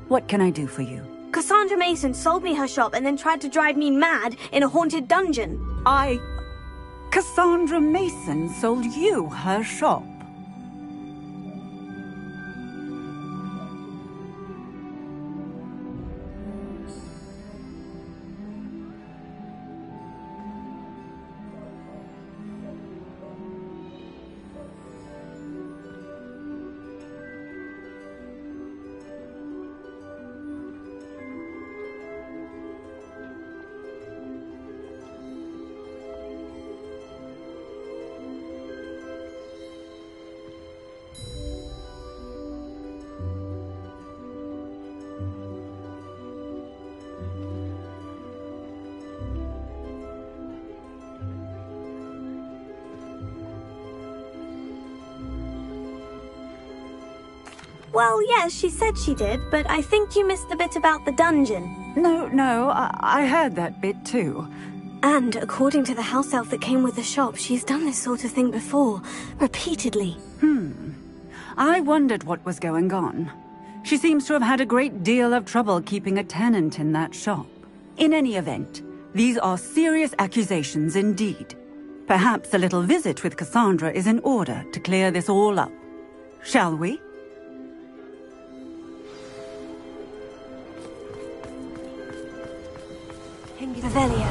S6: What can I do for you?
S1: Cassandra Mason sold me her shop and then tried to drive me mad in a haunted dungeon.
S6: Cassandra Mason sold you her shop?
S1: Well, yes, she said she did, but I think you missed the bit about the dungeon.
S6: No, I heard that bit too.
S1: And according to the house elf that came with the shop, she's done this sort of thing before, repeatedly.
S6: I wondered what was going on. She seems to have had a great deal of trouble keeping a tenant in that shop. In any event, these are serious accusations indeed. Perhaps a little visit with Cassandra is in order to clear this all up. Shall we?
S1: Revelio.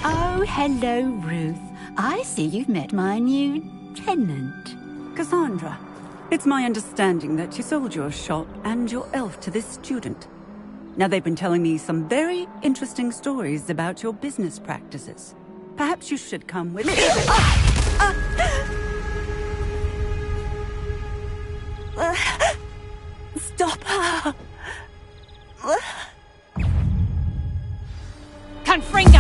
S6: Oh, hello, Ruth. I see you've met my new tenant. Cassandra, it's my understanding that you sold your shop and your elf to this student. Now, they've been telling me some very interesting stories about your business practices. Perhaps you should come with me. Stop her! Confringo!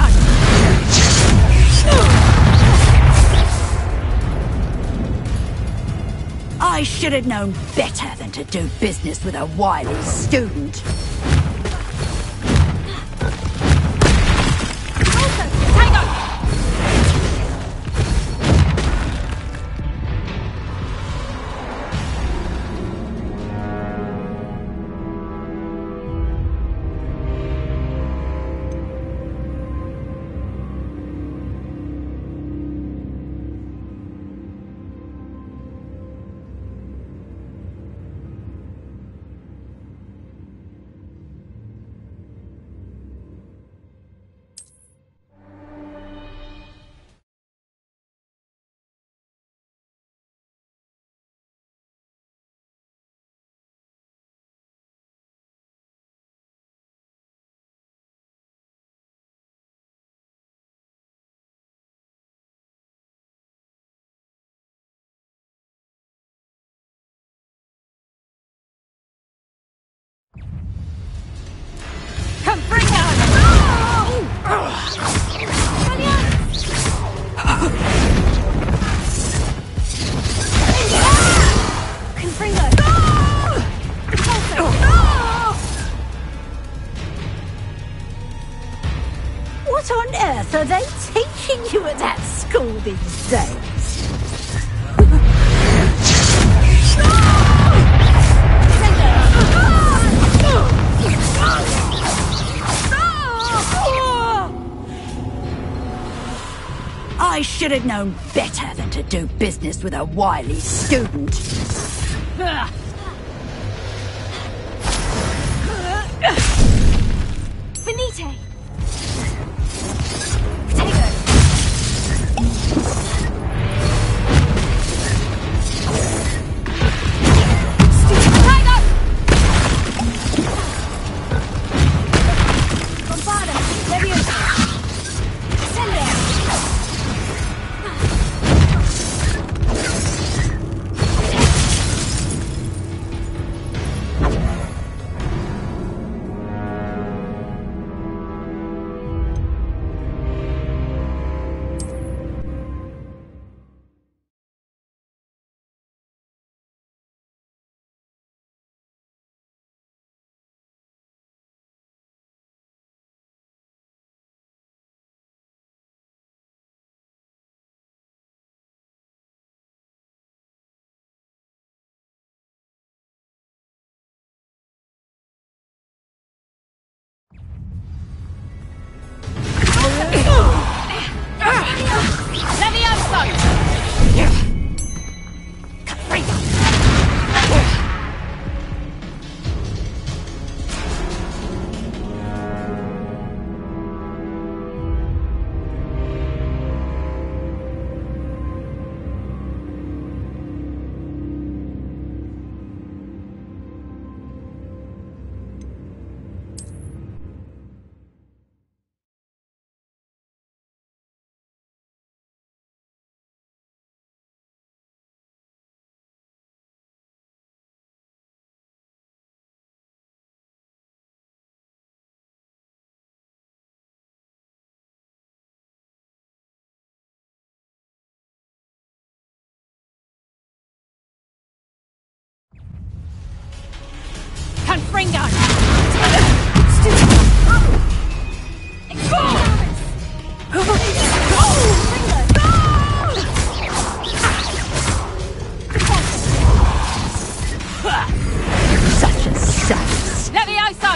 S6: I should have known better than to do business with a wily student. What on earth are they teaching you at that school these days? I should have known better than to do business with a wily student.
S1: Finite!
S6: Confringo! Such a savage.
S3: Levioso!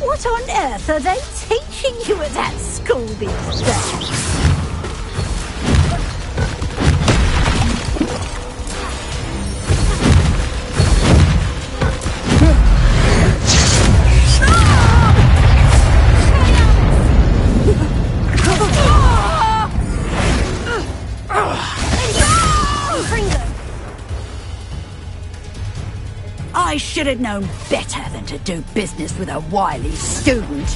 S6: What on earth are they teaching you at that school these days? I should have known better than to do business with a wily student.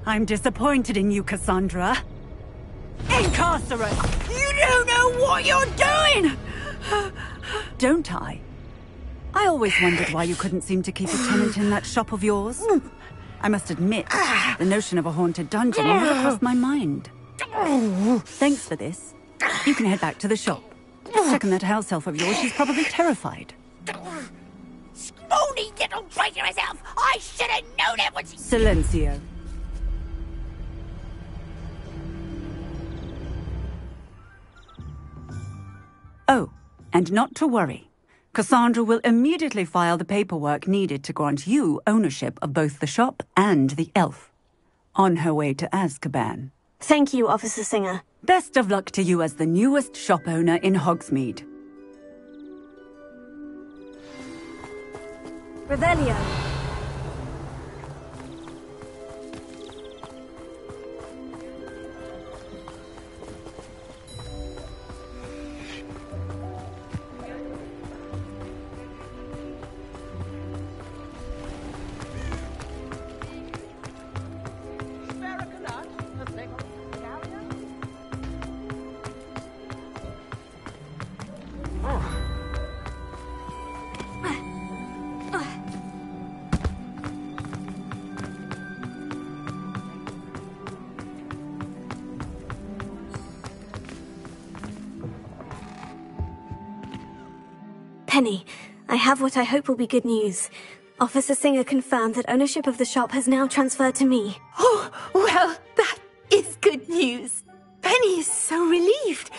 S8: I'm disappointed in you, Cassandra. Incarcerate! You don't know what you're doing! Don't I? I always wondered why you couldn't seem to keep a tenant in that shop of yours. I must admit, the notion of a haunted dungeon never crossed my mind. Thanks for this. You can head back to the shop. Check on that house elf of yours, she's probably terrified.
S5: Scrawny little traitorous elf! I should have known it was...
S8: Silencio. Oh, and not to worry. Cassandra will immediately file the paperwork needed to grant you ownership of both the shop and the elf. On her way to Azkaban.
S1: Thank you, Officer Singer.
S8: Best of luck to you as the newest shop owner in Hogsmeade.
S1: Revelio. Penny, I have what I hope will be good news. Officer Singer confirmed that ownership of the shop has now transferred to me.
S5: Oh, well, that is good news. Penny is so relieved.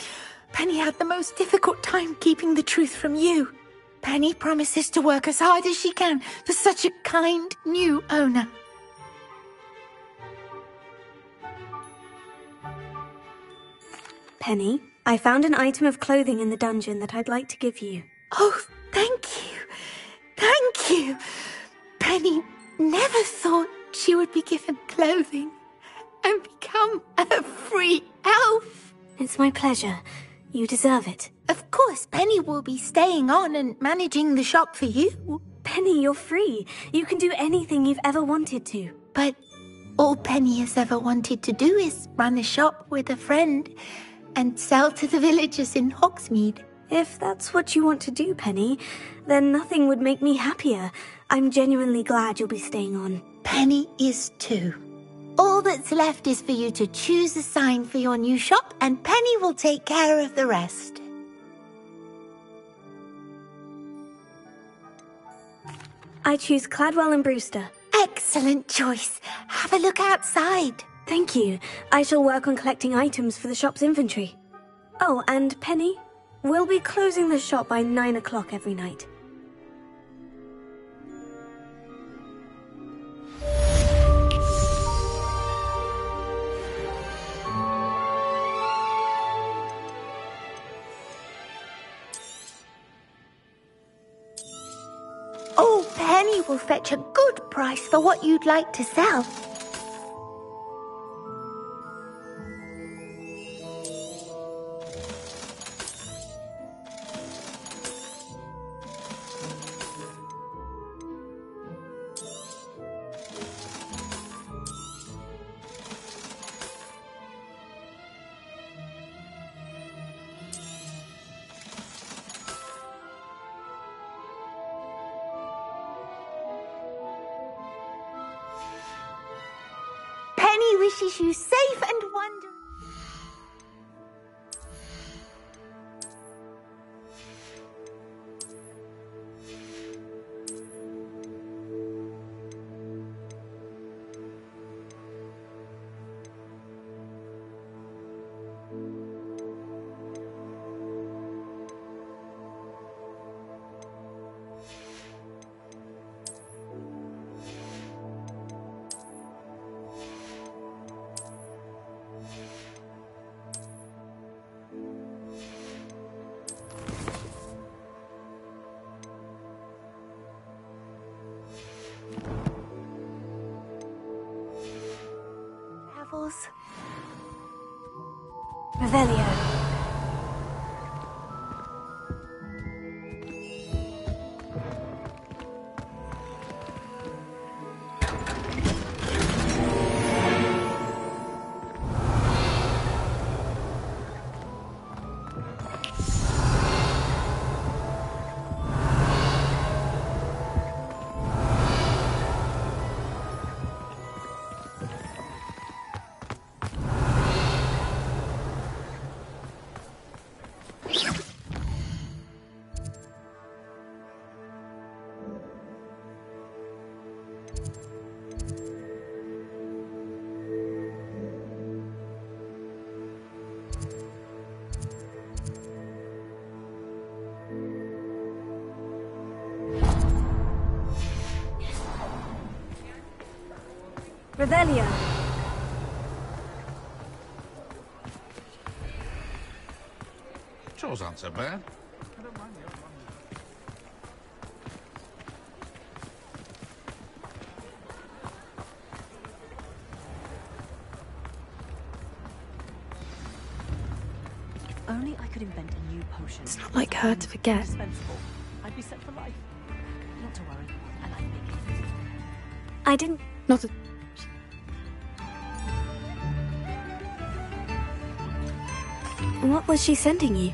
S5: Penny had the most difficult time keeping the truth from you. Penny promises to work as hard as she can for such a kind new owner.
S1: Penny, I found an item of clothing in the dungeon that I'd like to give you.
S5: Oh, thank you. Thank you. Penny never thought she would be given clothing and become a free elf.
S1: It's my pleasure. You deserve it.
S5: Of course, Penny will be staying on and managing the shop for you.
S1: Penny, you're free. You can do anything you've ever wanted to.
S5: But all Penny has ever wanted to do is run a shop with a friend and sell to the villagers in Hogsmeade.
S1: If that's what you want to do, Penny, then nothing would make me happier. I'm genuinely glad you'll be staying on.
S5: Penny is too. All that's left is for you to choose a sign for your new shop, and Penny will take care of the rest.
S1: I choose Cladwell and Brewster.
S5: Excellent choice. Have a look outside.
S1: Thank you. I shall work on collecting items for the shop's inventory. Oh, and Penny, we'll be closing the shop by 9 o'clock every night.
S5: Oh, Penny will fetch a good price for what you'd like to sell. Penny wishes you safe and wonderful.
S1: Revelio. Revelio.
S9: Chores aren't so bad.
S10: If only I could invent a new potion.
S3: It's not like her to forget.
S10: Indispensable. I'd be set for life. Not to worry. I like making it.
S1: I didn't...
S3: Not a...
S1: What was she sending you?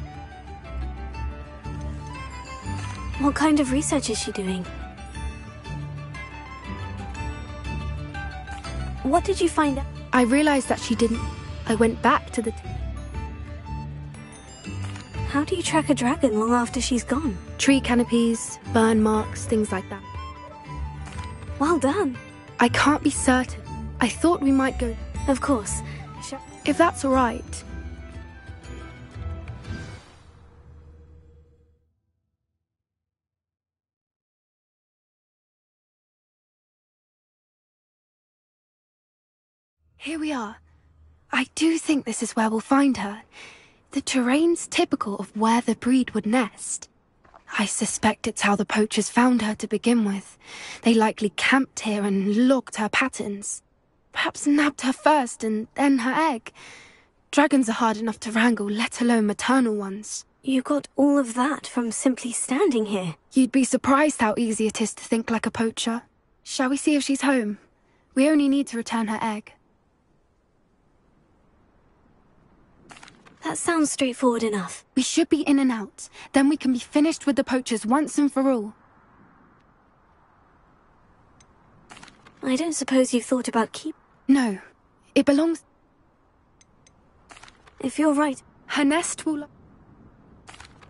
S1: What kind of research is she doing? What did you find out?
S3: I realized that she didn't. I went back to the...
S1: How do you track a dragon long after she's gone?
S3: tree canopies, burn marks, things like that.
S1: Well done.
S3: I can't be certain. I thought we might go...
S1: Of course.
S3: If that's all right. Here we are. I do think this is where we'll find her. The terrain's typical of where the breed would nest. I suspect it's how the poachers found her to begin with. They likely camped here and logged her patterns. Perhaps nabbed her first and then her egg. Dragons are hard enough to wrangle, let alone maternal ones.
S1: You got all of that from simply standing here.
S3: You'd be surprised how easy it is to think like a poacher. Shall we see if she's home? We only need to return her egg.
S1: That sounds straightforward enough.
S3: We should be in and out. Then we can be finished with the poachers once and for all.
S1: I don't suppose you've thought about keep...
S3: No. It belongs...
S1: If you're right.
S3: Her nest will...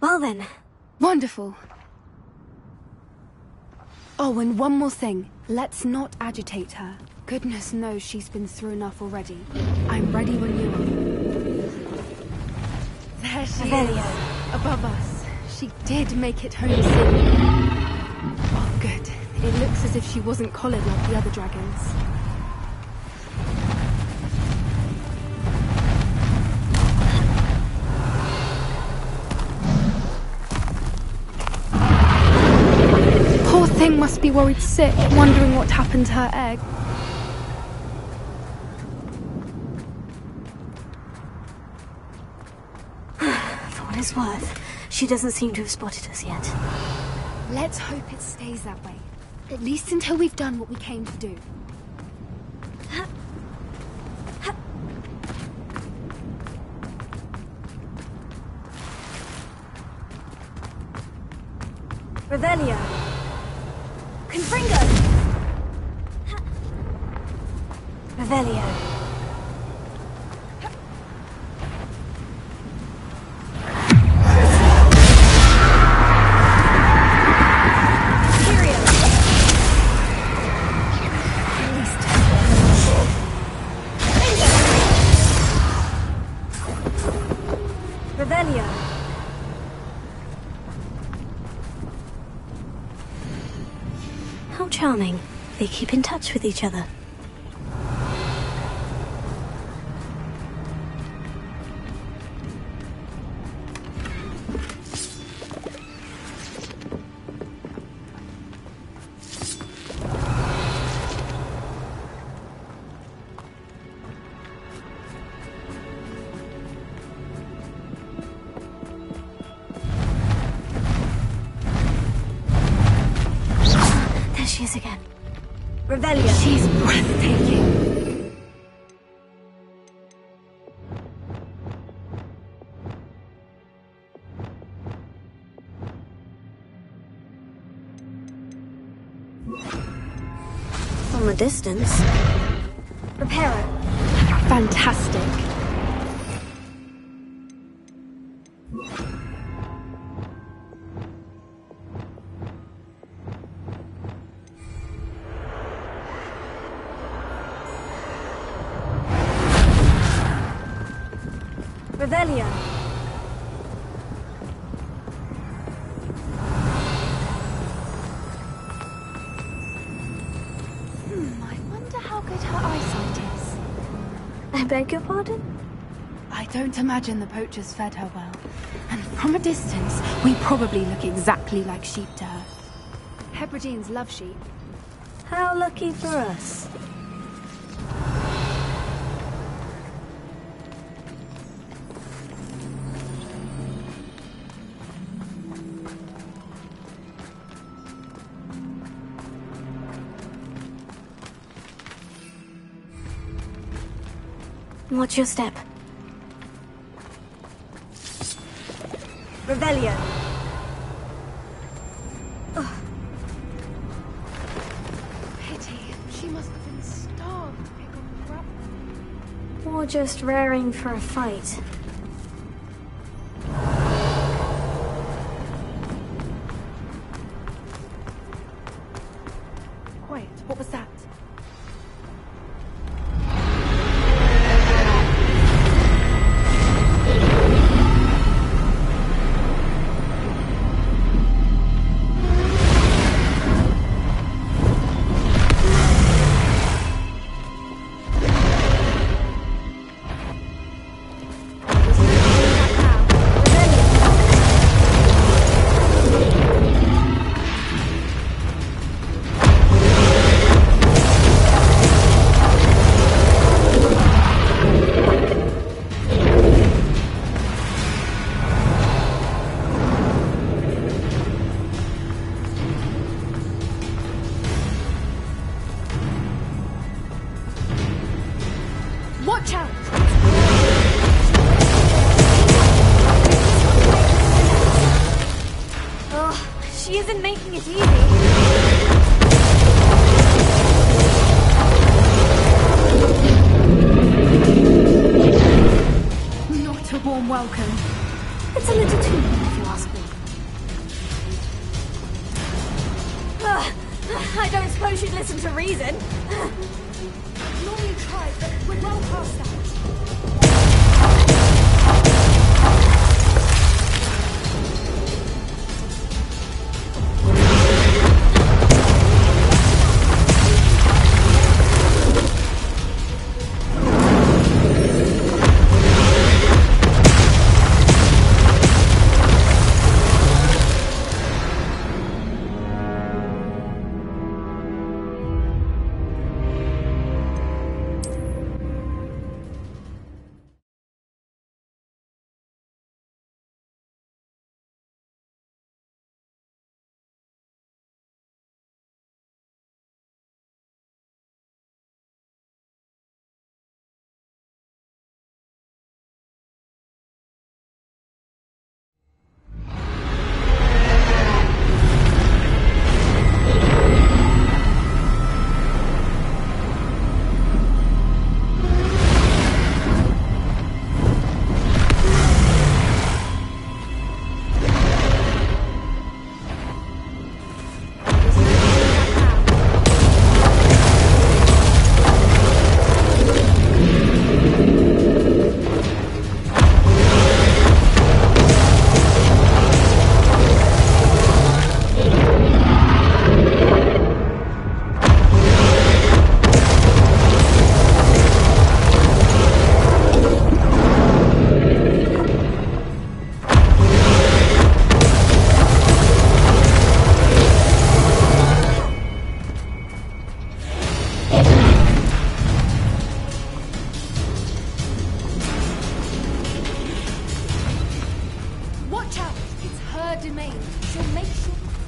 S1: Well then.
S3: Wonderful. Oh, and one more thing. Let's not agitate her. Goodness knows she's been through enough already. I'm ready when you are. There she is, above us. She did make it home safe. Oh, good. It looks as if she wasn't collared like the other dragons. Poor thing must be worried sick, wondering what happened to her egg.
S1: For what it's worth, she doesn't seem to have spotted us yet.
S3: Let's hope it stays that way. At least until we've done what we came to do.
S1: Revelio. Confringo. Revelio. How charming. They keep in touch with each other. She is again. Revelio.
S3: She's breathtaking.
S1: From a distance. Reparo.
S3: Fantastic.
S1: Revelio.
S3: I wonder how good her eyesight
S1: I beg your pardon?
S3: I don't imagine the poachers fed her well. And from a distance, we probably look exactly like sheep to her. Hebrideans love sheep.
S1: How lucky for us. Watch your step. Revelio.
S3: Pity. She must have been starved to pick up crap.
S1: Or just raring for a fight.
S3: Quiet. What was that? Watch out!
S1: Oh, she isn't making it easy.
S3: Not a warm welcome.
S1: It's a little too late, if you ask me. I don't suppose you'd listen to reason.
S3: Normally try, but we're well past that.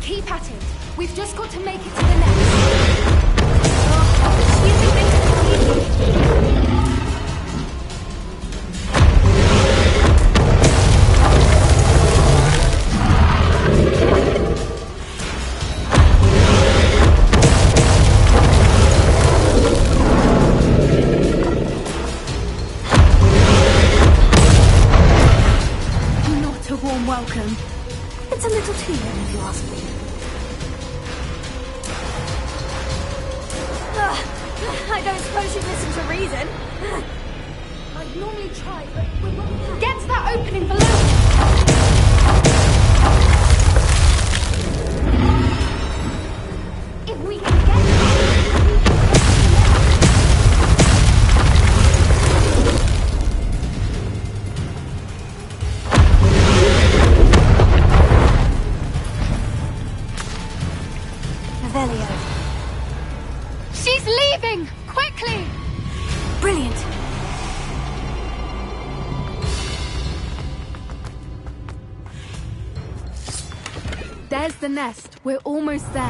S3: Keep at it. We've just got to make it to the nest. Not a warm welcome.
S1: It's a little too late if you ask me. I don't suppose you'd listen to reason.
S3: I'd normally try, but we're not. Get to that opening below! If we can get
S1: Brilliant.
S3: There's the nest. We're almost there.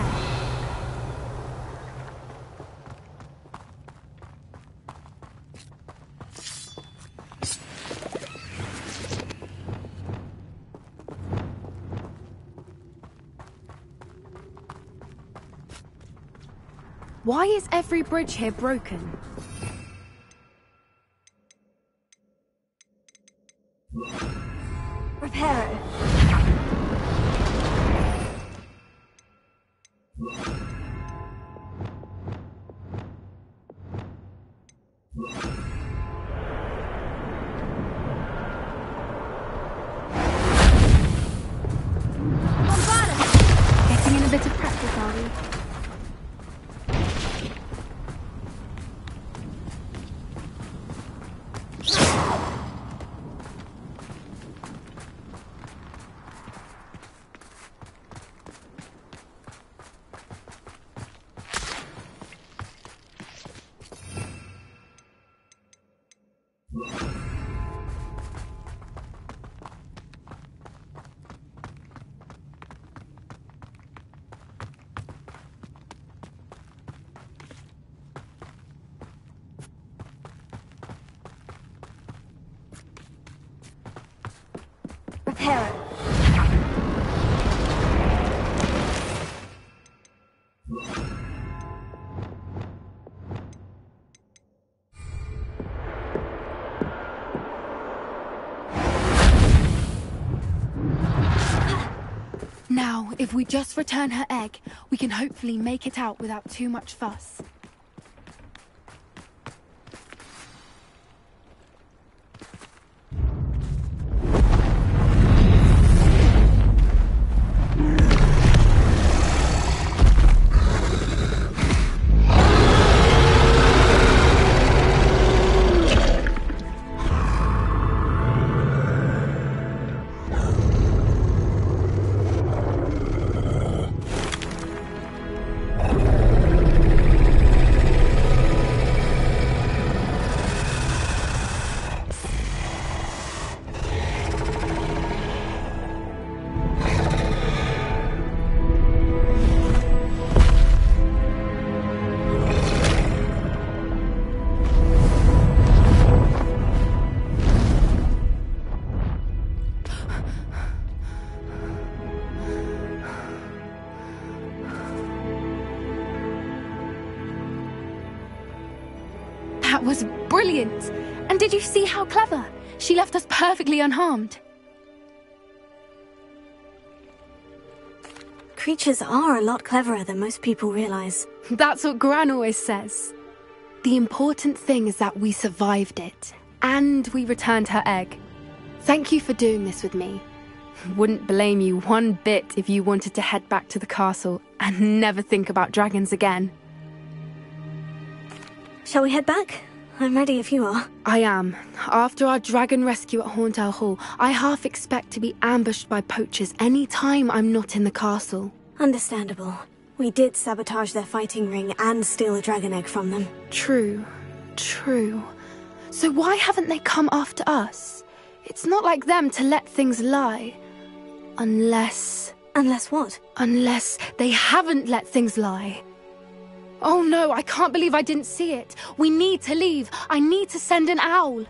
S3: Why is every bridge here broken?
S1: Repair it.
S3: Getting in a bit of practice, are we?
S1: Repair it.
S3: Now, if we just return her egg, we can hopefully make it out without too much fuss. That was brilliant! And did you see how clever? She left us perfectly unharmed.
S1: Creatures are a lot cleverer than most people realize.
S3: That's what Gran always says. The important thing is that we survived it, and we returned her egg. Thank you for doing this with me. Wouldn't blame you one bit if you wanted to head back to the castle and never think about dragons again.
S1: Shall we head back? I'm ready if you are.
S3: I am. After our dragon rescue at Horntail Hall, I half expect to be ambushed by poachers any time I'm not in the castle.
S1: Understandable. We did sabotage their fighting ring and steal a dragon egg from them.
S3: True. So why haven't they come after us? It's not like them to let things lie. Unless...
S1: Unless what?
S3: Unless they haven't let things lie. Oh no, I can't believe I didn't see it. We need to leave. I need to send an owl.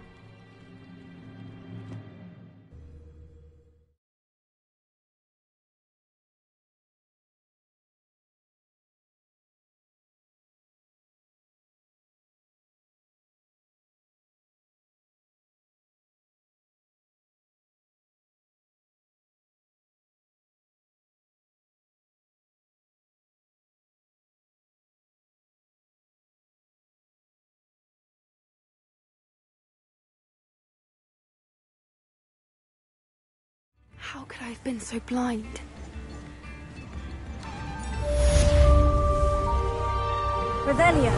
S3: How could I have been so blind?
S1: Revelio.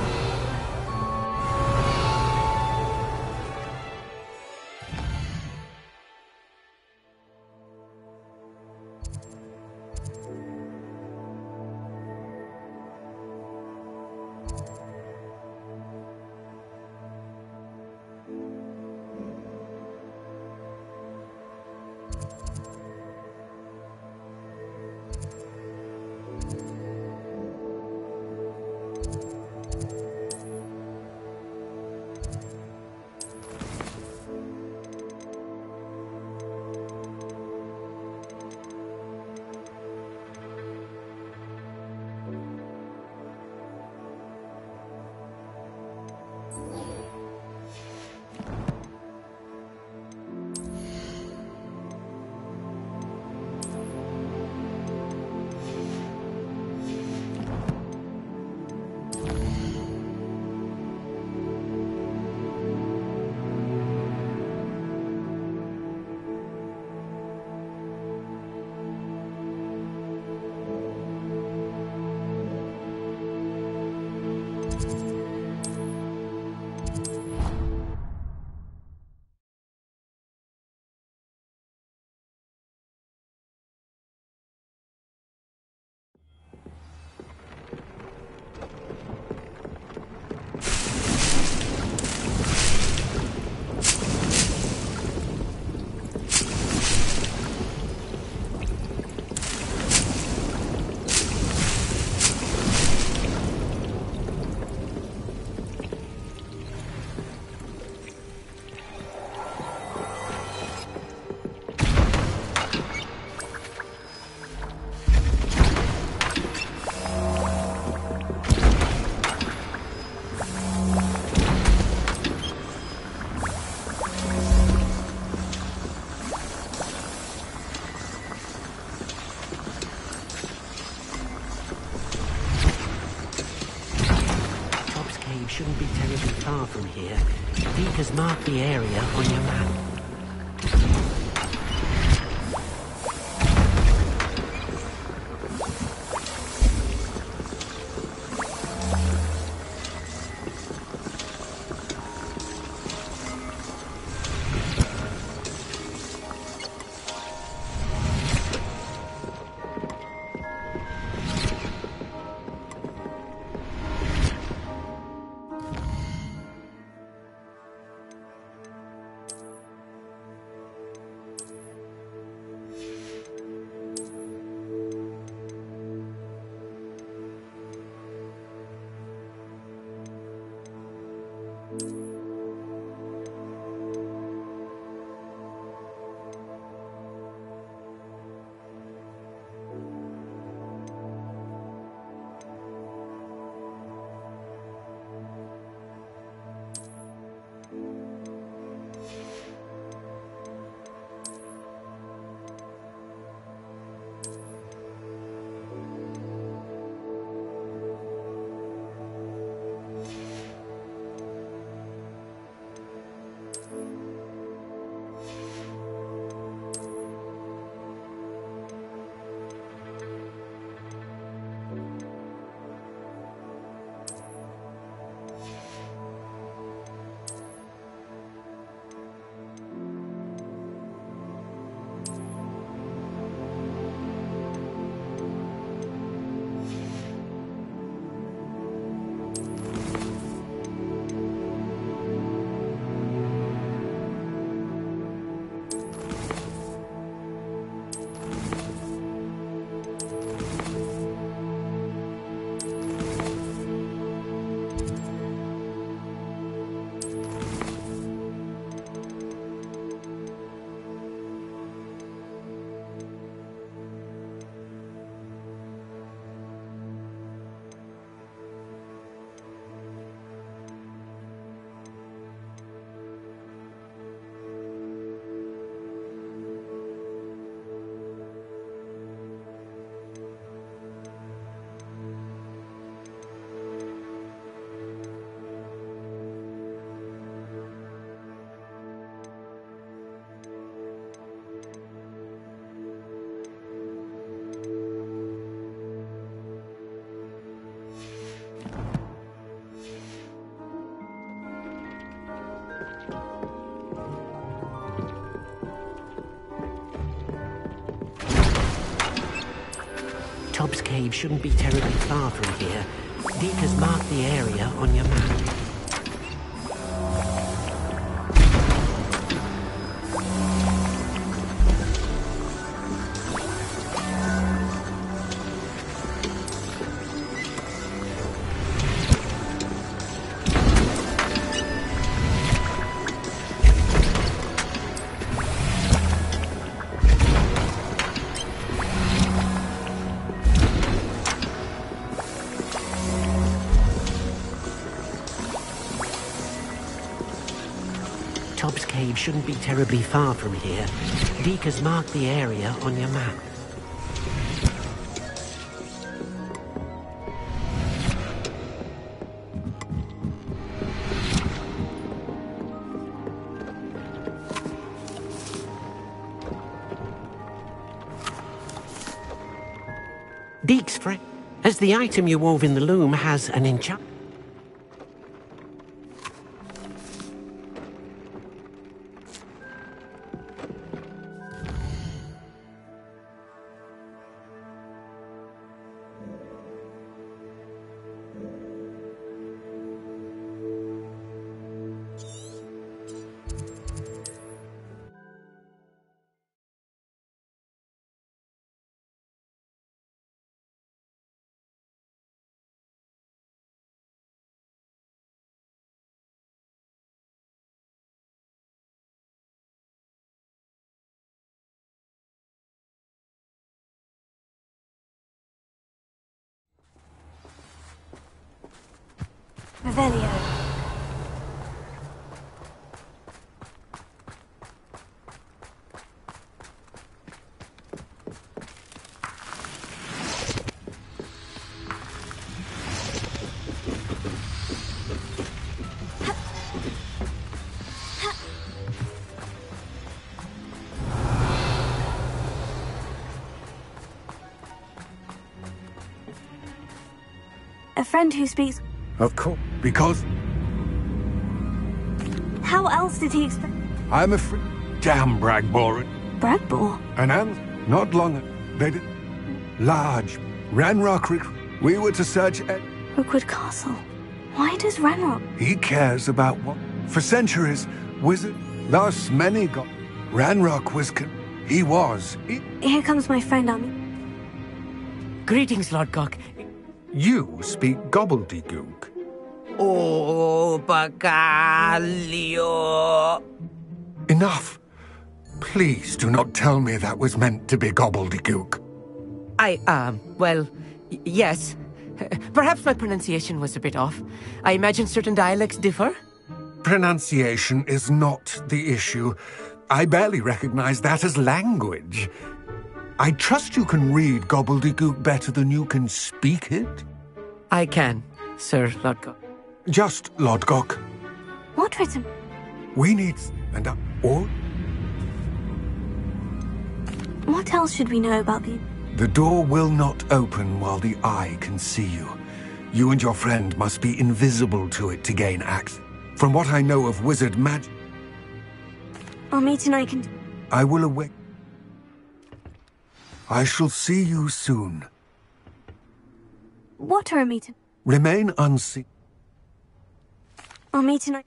S2: Deek has marked the area on your map. Tobbs Cave shouldn't be terribly far from here. Deek has marked the area on your map. Tobbs Cave shouldn't be terribly far from here. Deek has marked the area on your map. Deek's friend, as the item you wove in the loom has an enchant.
S1: Revelio. A friend who speaks...
S9: Of course, because
S1: How else did he expect...
S9: I'm afraid. Damn Bragbor.
S1: Bragbor?
S9: And not long. They did. Large. Ranrock. We were to search.
S1: Rookwood Castle. Why does Ranrock...
S9: He cares about what? For centuries, wizard. Thus many got. Ranrock was. He was.
S1: Here comes my friend, Ami.
S2: Greetings, Lord Cock.
S9: You speak gobbledygook.
S2: Oh, Bacalio.
S9: Enough. Please do not tell me that was meant to be gobbledygook.
S2: Well, yes. Perhaps my pronunciation was a bit off. I imagine certain dialects differ.
S9: Pronunciation is not the issue. I barely recognize that as language. I trust you can read gobbledygook better than you can speak it?
S2: I can, Sir Lodgok.
S9: Just Lodgok.
S1: What written?
S9: We need... or...
S1: What else should we know about the...
S9: The door will not open while the eye can see you. You and your friend must be invisible to it to gain access. From what I know of wizard magic...
S1: Amit and I can...
S9: I will await... I shall see you soon.
S1: What are Amit and...
S9: Remain unseen.
S1: Amit and I...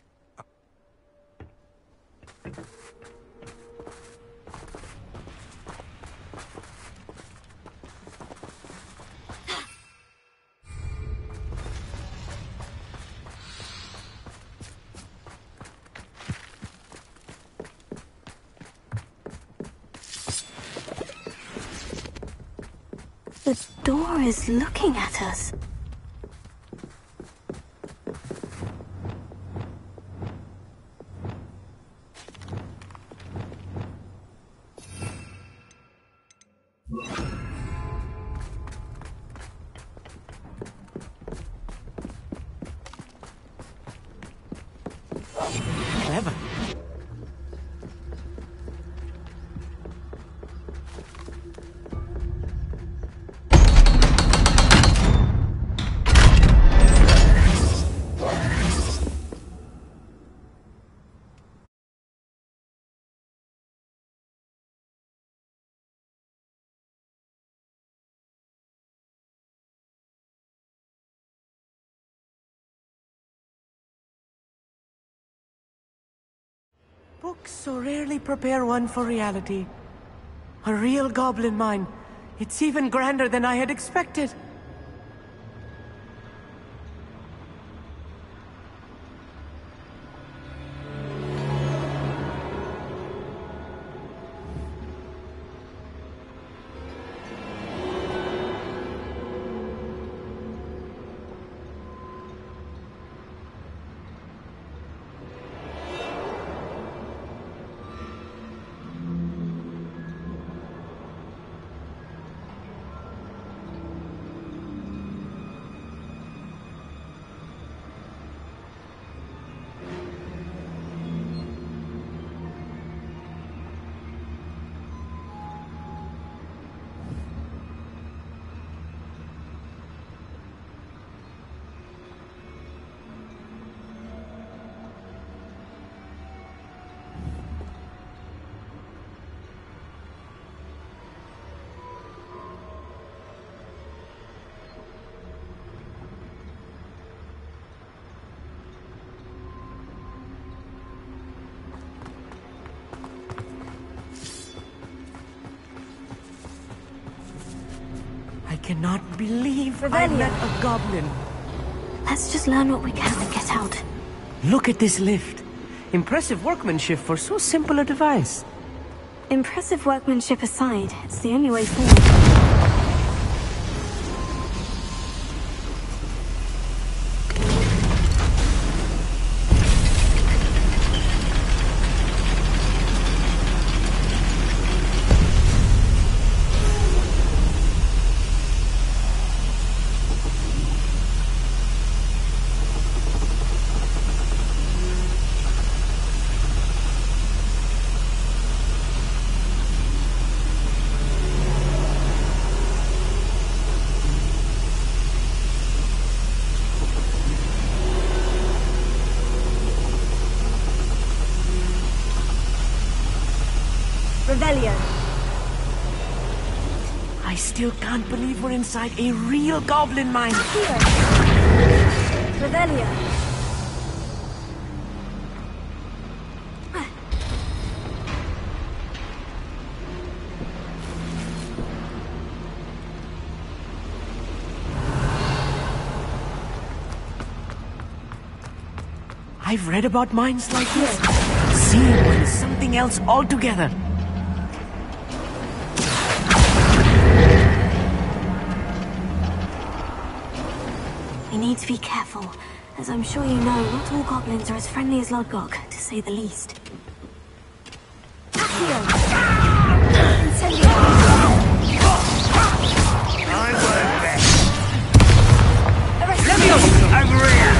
S1: The door is looking at us.
S2: Clever. Books so rarely prepare one for reality. A real goblin mine. It's even grander than I had expected. I cannot believe I met a goblin.
S1: Let's just learn what we can and get out.
S2: Look at this lift. Impressive workmanship for so simple a device.
S1: Impressive workmanship aside, it's the only way forward. Revelio.
S2: I still can't believe we're inside a real goblin mine.
S1: Here. Revelio.
S2: I've read about mines like this. Seeing one is something else altogether.
S1: We need to be careful. As I'm sure you know, not all goblins are as friendly as Lodgok, to say the least. Accio! Incendio!
S7: Over here!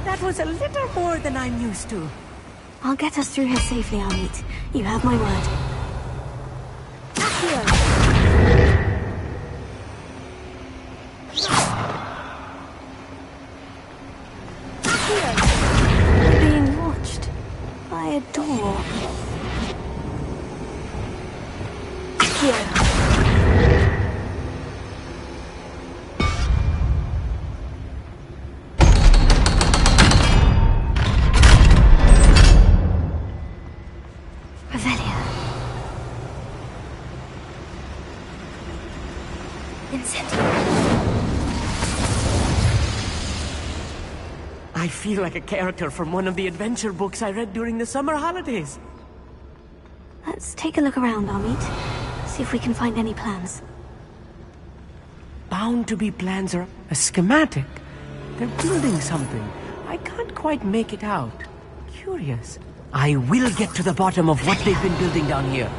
S2: That was a little more than I'm used to.
S1: I'll get us through here safely, Amit. You have my word. Accio! We're being watched by a door. Accio! Revelio. Incendio.
S2: I feel like a character from one of the adventure books I read during the summer holidays.
S1: Let's take a look around, Amit. See if we can find any plans.
S2: Bound to be plans or a schematic. They're building something. I can't quite make it out. Curious. I will get to the bottom of what they've been building down here.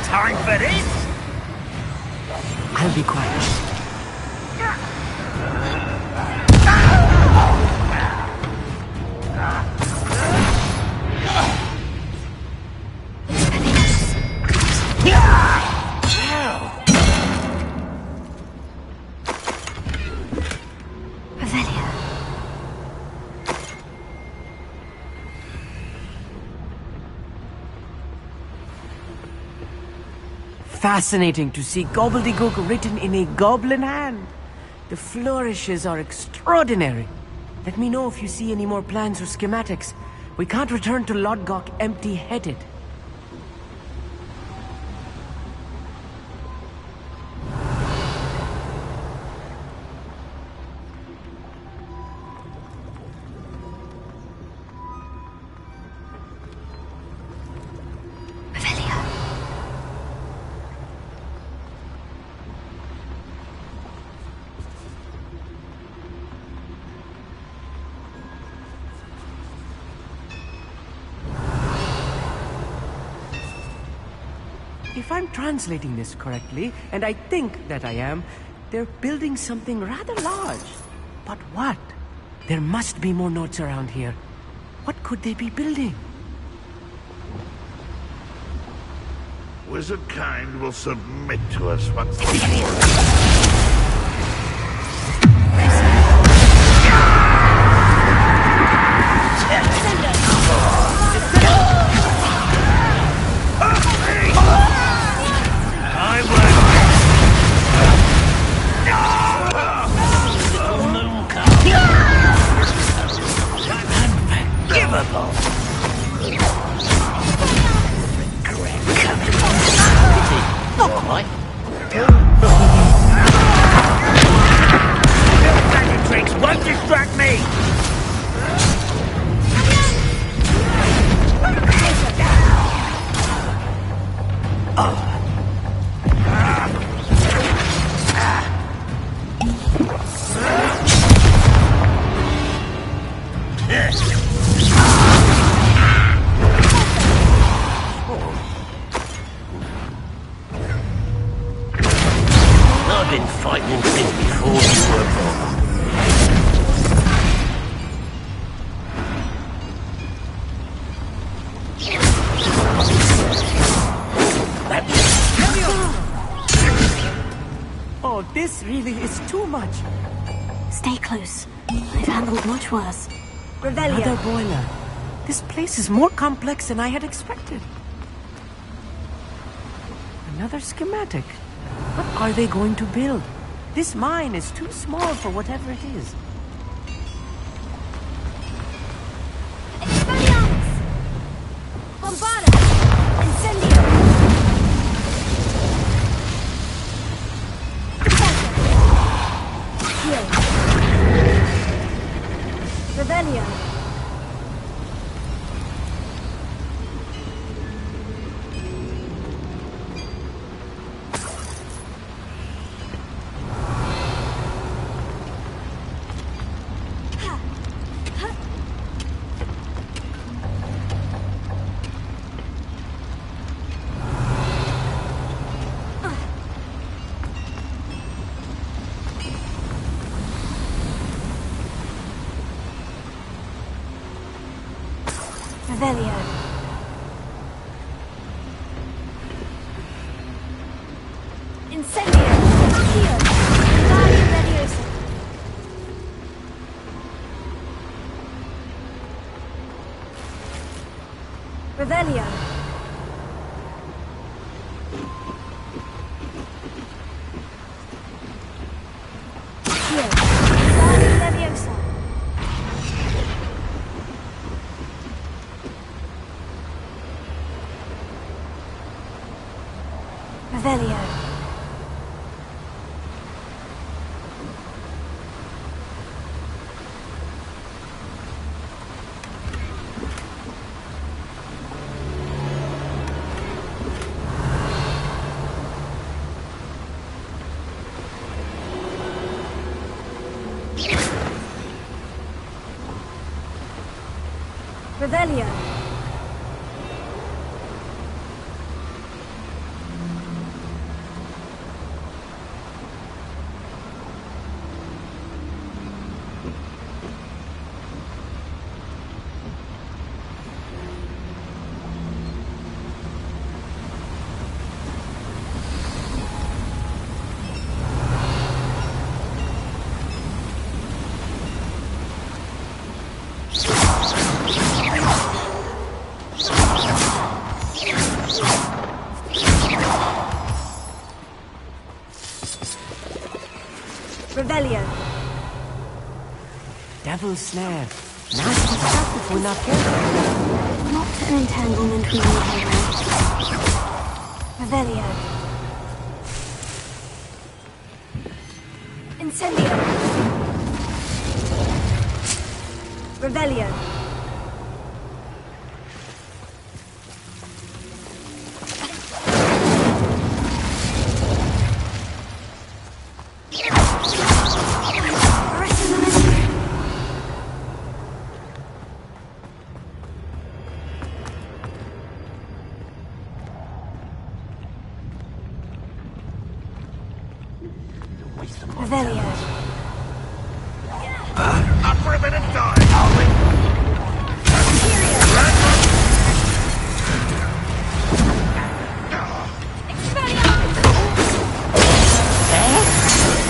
S7: Time for this?
S2: I'll be quiet. Fascinating to see gobbledygook written in a goblin hand. The flourishes are extraordinary. Let me know if you see any more plans or schematics. We can't return to Lodgok empty-headed. If I'm translating this correctly, and I think that I am, they're building something rather large. But what? There must be more notes around here. What could they be building?
S11: Wizard kind will submit to us once more.
S7: Not quite.
S4: I've been fighting things before you were born.
S2: Oh, this really is too much.
S1: Stay close. I've handled much worse. Revelio.
S2: Another boiler. This place is more complex than I had expected. Another schematic. What are they going to build? This mine is too small for whatever it is.
S1: Expelliarmus! Bombarda! Incendio! Heal. Revelio. Revelio. Incendio! Heal! Guardian Leviosa! Revelio! Heal! Guardian Leviosa! Revelio. Revelio. Revelio.
S2: Devil's snare. Nasty stuff if we're not careful.
S1: Not an entanglement we need here. Revelio. Incendio. Revelio. Revelio.
S11: Up for a bit of time, are we?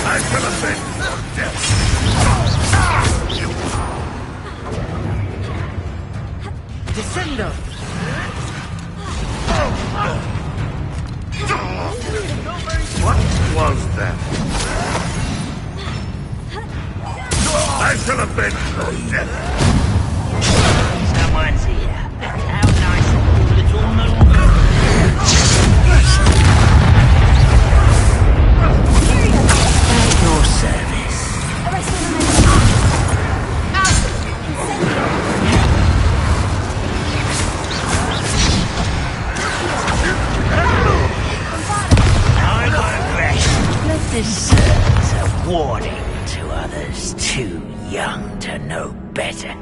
S11: I should have been dead.
S2: Descendo.
S11: What was that? I should have been dead.
S4: Someone's here. How nice of you, little moon. At your service. I won't rest. Let this serve as a warning to others too young to know better.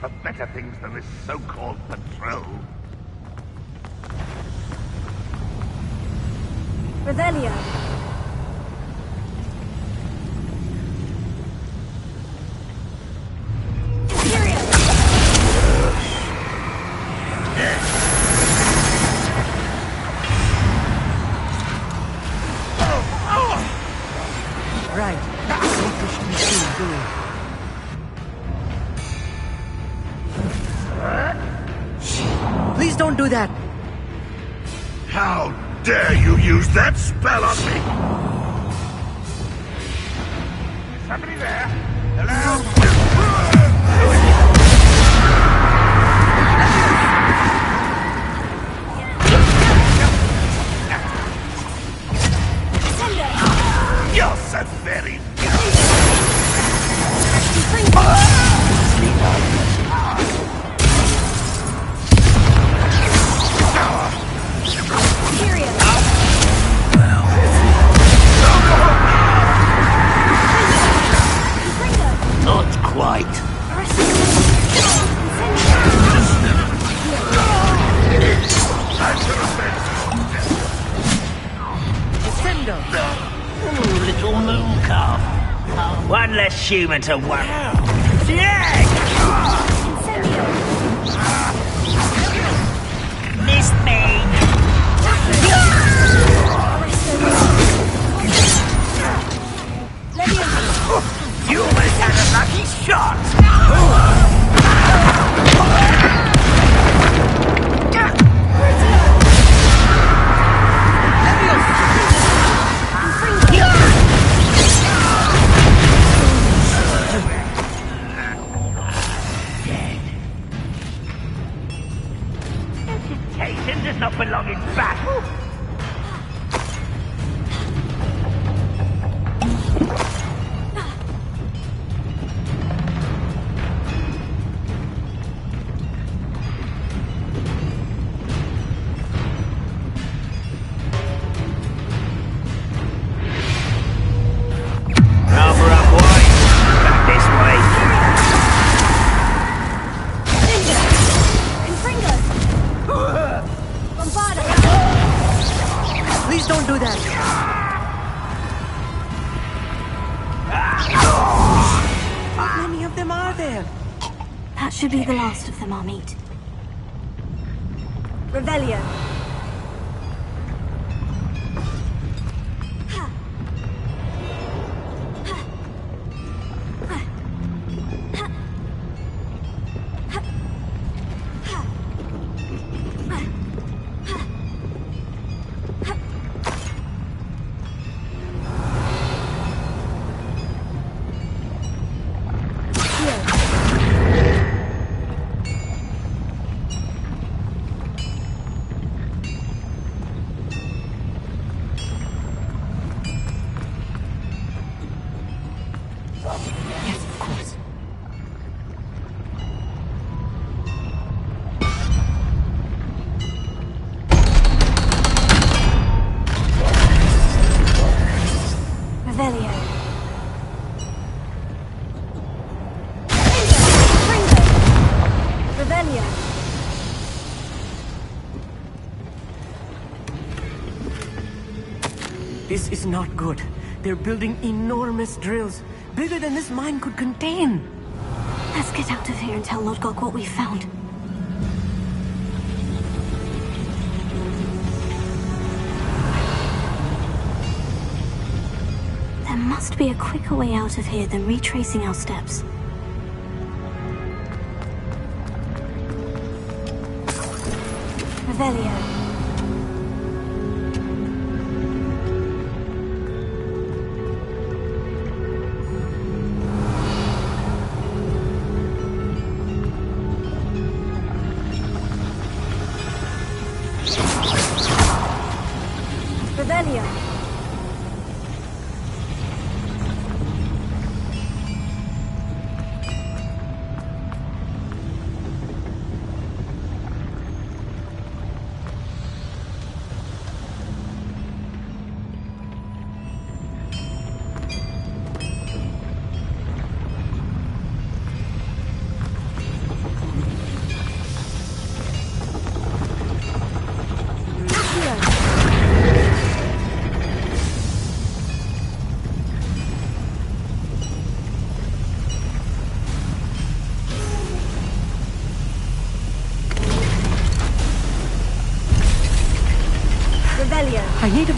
S11: for better things than this so-called patrol.
S1: Revelio.
S2: Right. Selfish machine doing. Please don't do that.
S11: How dare you use that spell on me? Is somebody there? Hello? You're so very...
S4: Not quite. Ooh, little moon calf. One less human to worry. Yeah! Missed me. You almost had a lucky shot. Hesitation does not belong in battle. Rubber up, boy. Back this way.
S2: Please don't do that. How many of them are there?
S1: That should be the last of them I'll meet. Revelio.
S2: Yes, of course.
S1: Revelio. Revelio.
S2: This is not good. They're building enormous drills, bigger than this mine could contain.
S1: Let's get out of here and tell Lord Gok what we found. There must be a quicker way out of here than retracing our steps. Revelio. Revelio.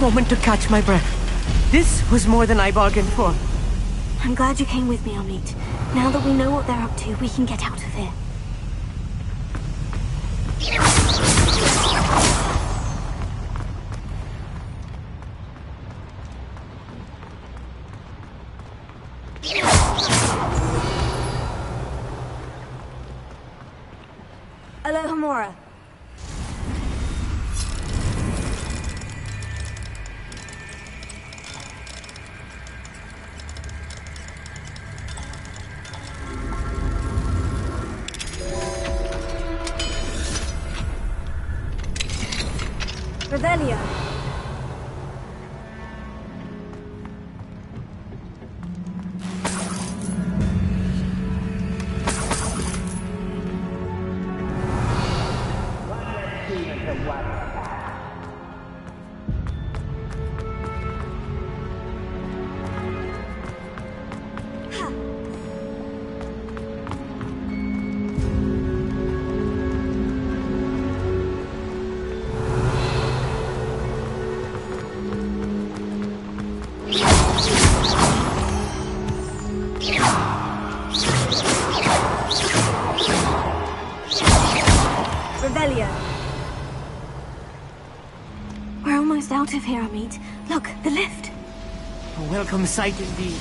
S2: moment to catch my breath. This was more than I bargained for.
S1: I'm glad you came with me, Amit. Now that we know what they're up to, we can get out of here. Alohomora. Revelio. We're almost out of here, Amit. Look, the lift.
S2: A welcome sight indeed.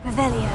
S1: Revelio.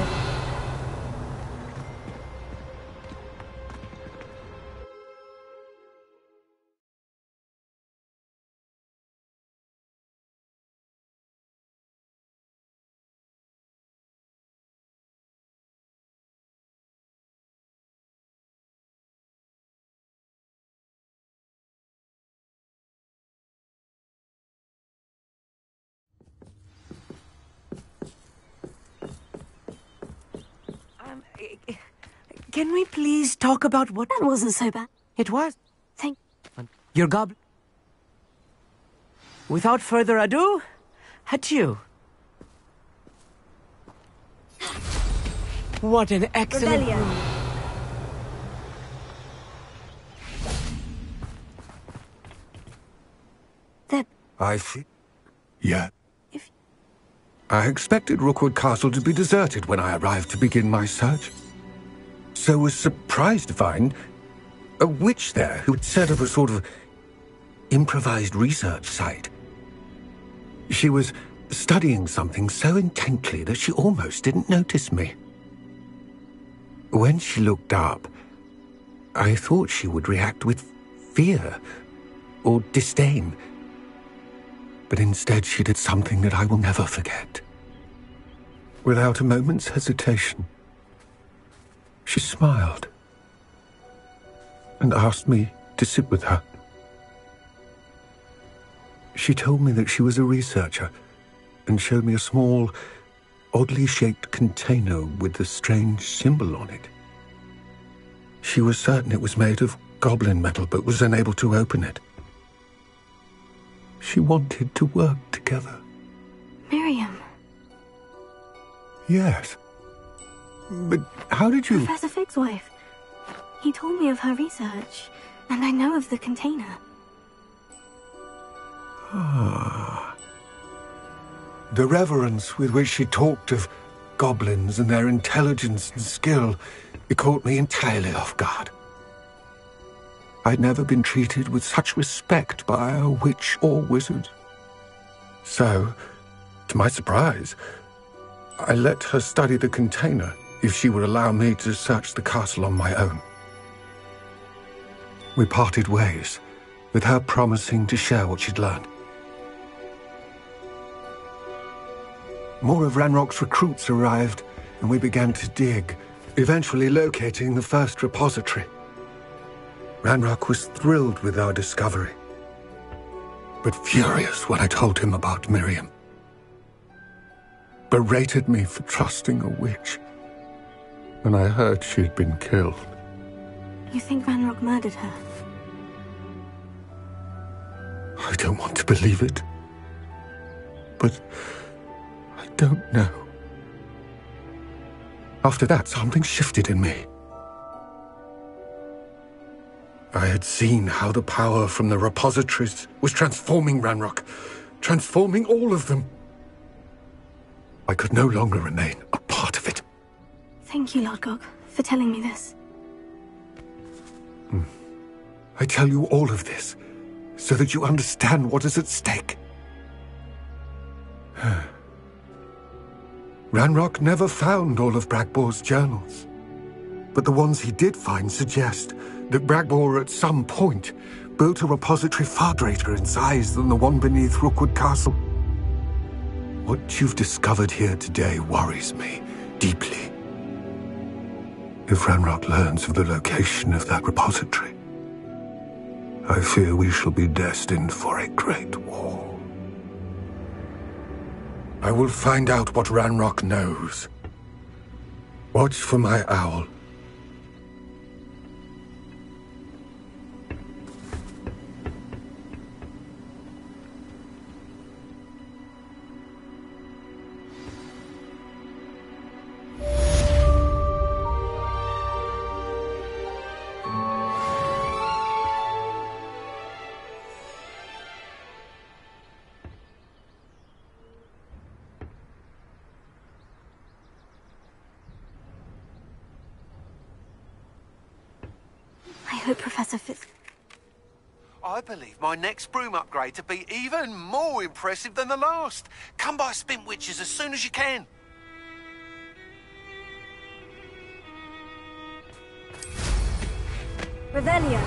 S2: Can we please talk about what...
S1: That wasn't so bad.
S2: It was.
S1: Thank...
S2: Your goblin... Without further ado, adieu. What an excellent...
S1: Revelio.
S9: I see. Yeah. I expected Rookwood Castle to be deserted when I arrived to begin my search. So was surprised to find a witch there who had set up a sort of improvised research site. She was studying something so intently that she almost didn't notice me. When she looked up, I thought she would react with fear or disdain. But instead she did something that I will never forget. Without a moment's hesitation, she smiled and asked me to sit with her. She told me that she was a researcher and showed me a small, oddly shaped container with a strange symbol on it. She was certain it was made of goblin metal, but was unable to open it. She wanted to work together.
S1: Miriam.
S9: Yes. But how did you...
S1: Professor Fig's wife. He told me of her research, and I know of the container.
S9: Ah. The reverence with which she talked of goblins and their intelligence and skill, it caught me entirely off guard. I'd never been treated with such respect by a witch or wizard. So, to my surprise, I let her study the container if she would allow me to search the castle on my own. We parted ways, with her promising to share what she'd learned. More of Ranrock's recruits arrived, and we began to dig, eventually locating the first repository. Ranrock was thrilled with our discovery, but furious when I told him about Miriam. Berated me for trusting a witch, and I heard she had been killed.
S1: You think Ranrock murdered her?
S9: I don't want to believe it, but I don't know. After that, something shifted in me. I had seen how the power from the repositories was transforming Ranrock, transforming all of them. I could no longer remain a part of it.
S1: Thank you, Lord Gog, for telling me this.
S9: I tell you all of this so that you understand what is at stake. Ranrock never found all of Bragbor's journals, but the ones he did find suggest that Bragbor at some point built a repository far greater in size than the one beneath Rookwood Castle. What you've discovered here today worries me deeply. If Ranrock learns of the location of that repository, I fear we shall be destined for a great war. I will find out what Ranrock knows. Watch for my owl.
S1: I hope Professor Fitz...
S7: I believe my next broom upgrade to be even more impressive than the last. Come by Spin Witches as soon as you can.
S1: Revelio.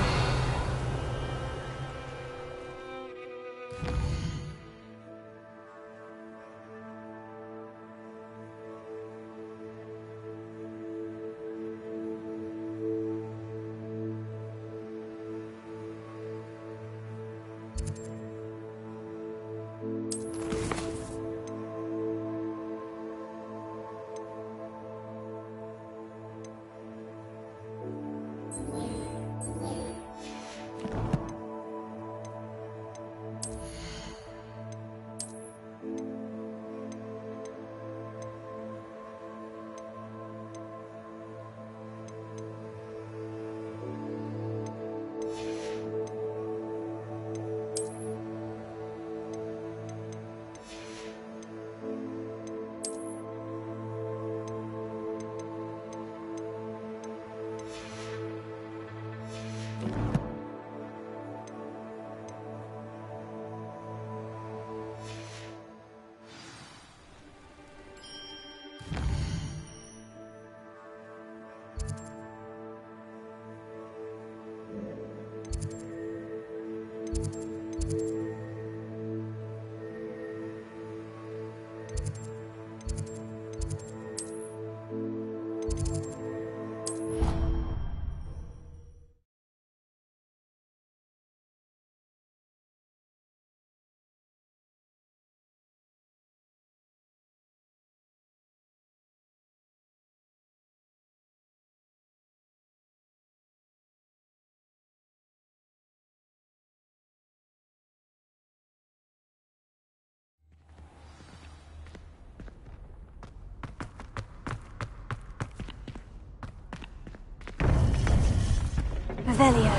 S1: Revelio.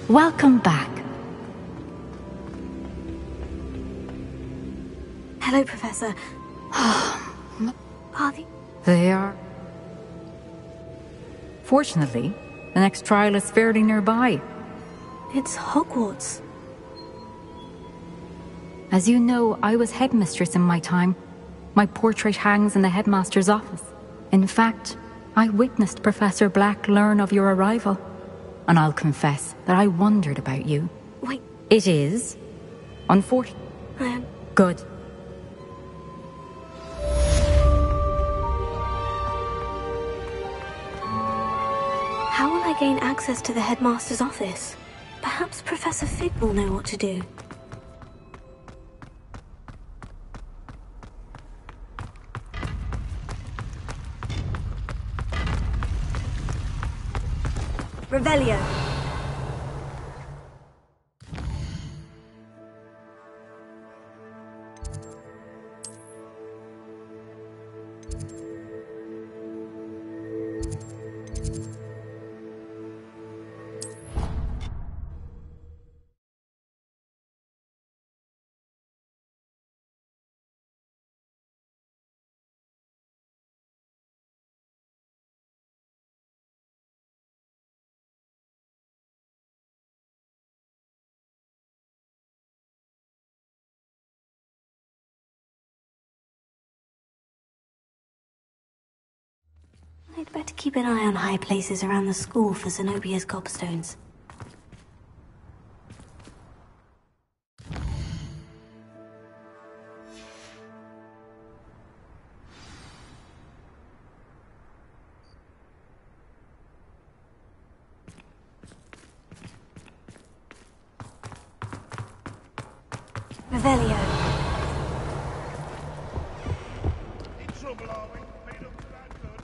S12: Welcome back.
S1: Hello, Professor. Are they...
S12: They are. Fortunately, the next trial is fairly nearby.
S1: It's Hogwarts.
S12: As you know, I was headmistress in my time. My portrait hangs in the headmaster's office. In fact, I witnessed Professor Black learn of your arrival. And I'll confess that I wondered about you.
S1: Wait.
S12: It is unfortunate. Good.
S1: How will I gain access to the headmaster's office? Perhaps Professor Fig will know what to do. Revelio. I'd better keep an eye on high places around the school for Zenobia's gobstones. Revelio.
S11: In trouble, are we? Made up for that good.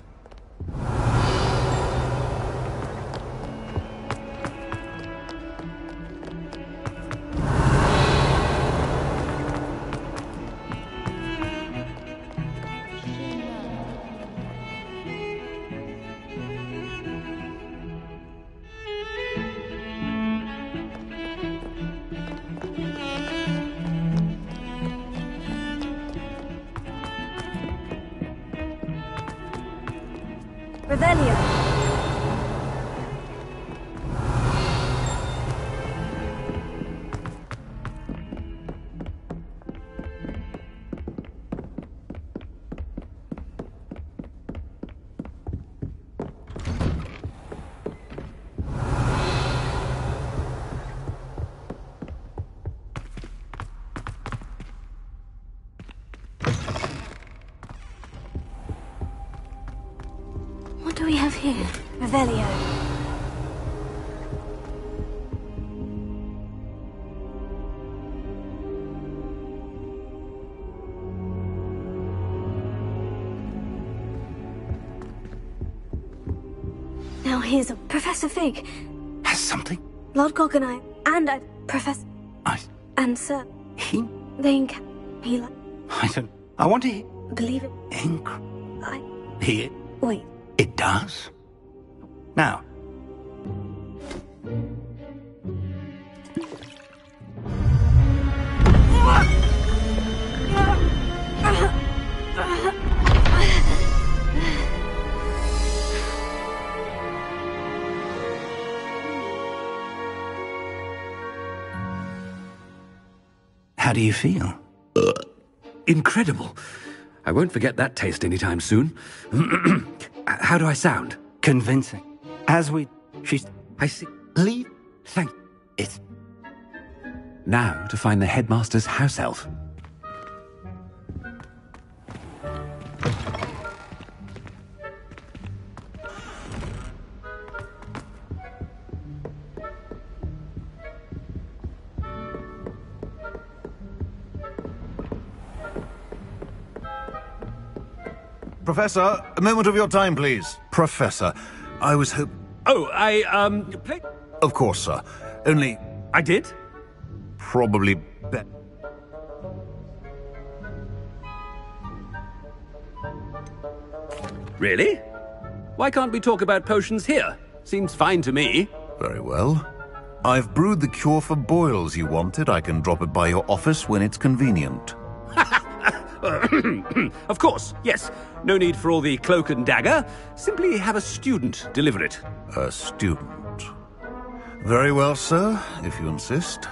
S1: Revelio. What do we have here? Revelio. Now here's a Professor Fig.
S7: Has something?
S1: Lord Goggenai and Professor... And Sir...
S7: He...
S1: They he
S7: I don't... I want to...
S1: believe it. I...
S7: Hear...
S1: Wait.
S7: It does? Now... How do you feel?
S13: Incredible. I won't forget that taste anytime soon. How do I sound?
S7: Convincing. As we... She's...
S13: I see.
S7: Leave... Thank... It's...
S13: Now to find the headmaster's house elf.
S11: Professor, a moment of your time, please. Professor, I was
S13: Oh, I, played...
S11: Of course, sir. Only...
S13: I did?
S11: Probably
S13: Really? Why can't we talk about potions here? Seems fine to me.
S11: Very well. I've brewed the cure for boils you wanted. I can drop it by your office when it's convenient.
S13: Of course, yes. No need for all the cloak and dagger. Simply have a student deliver it.
S11: A student. Very well, sir, if you insist.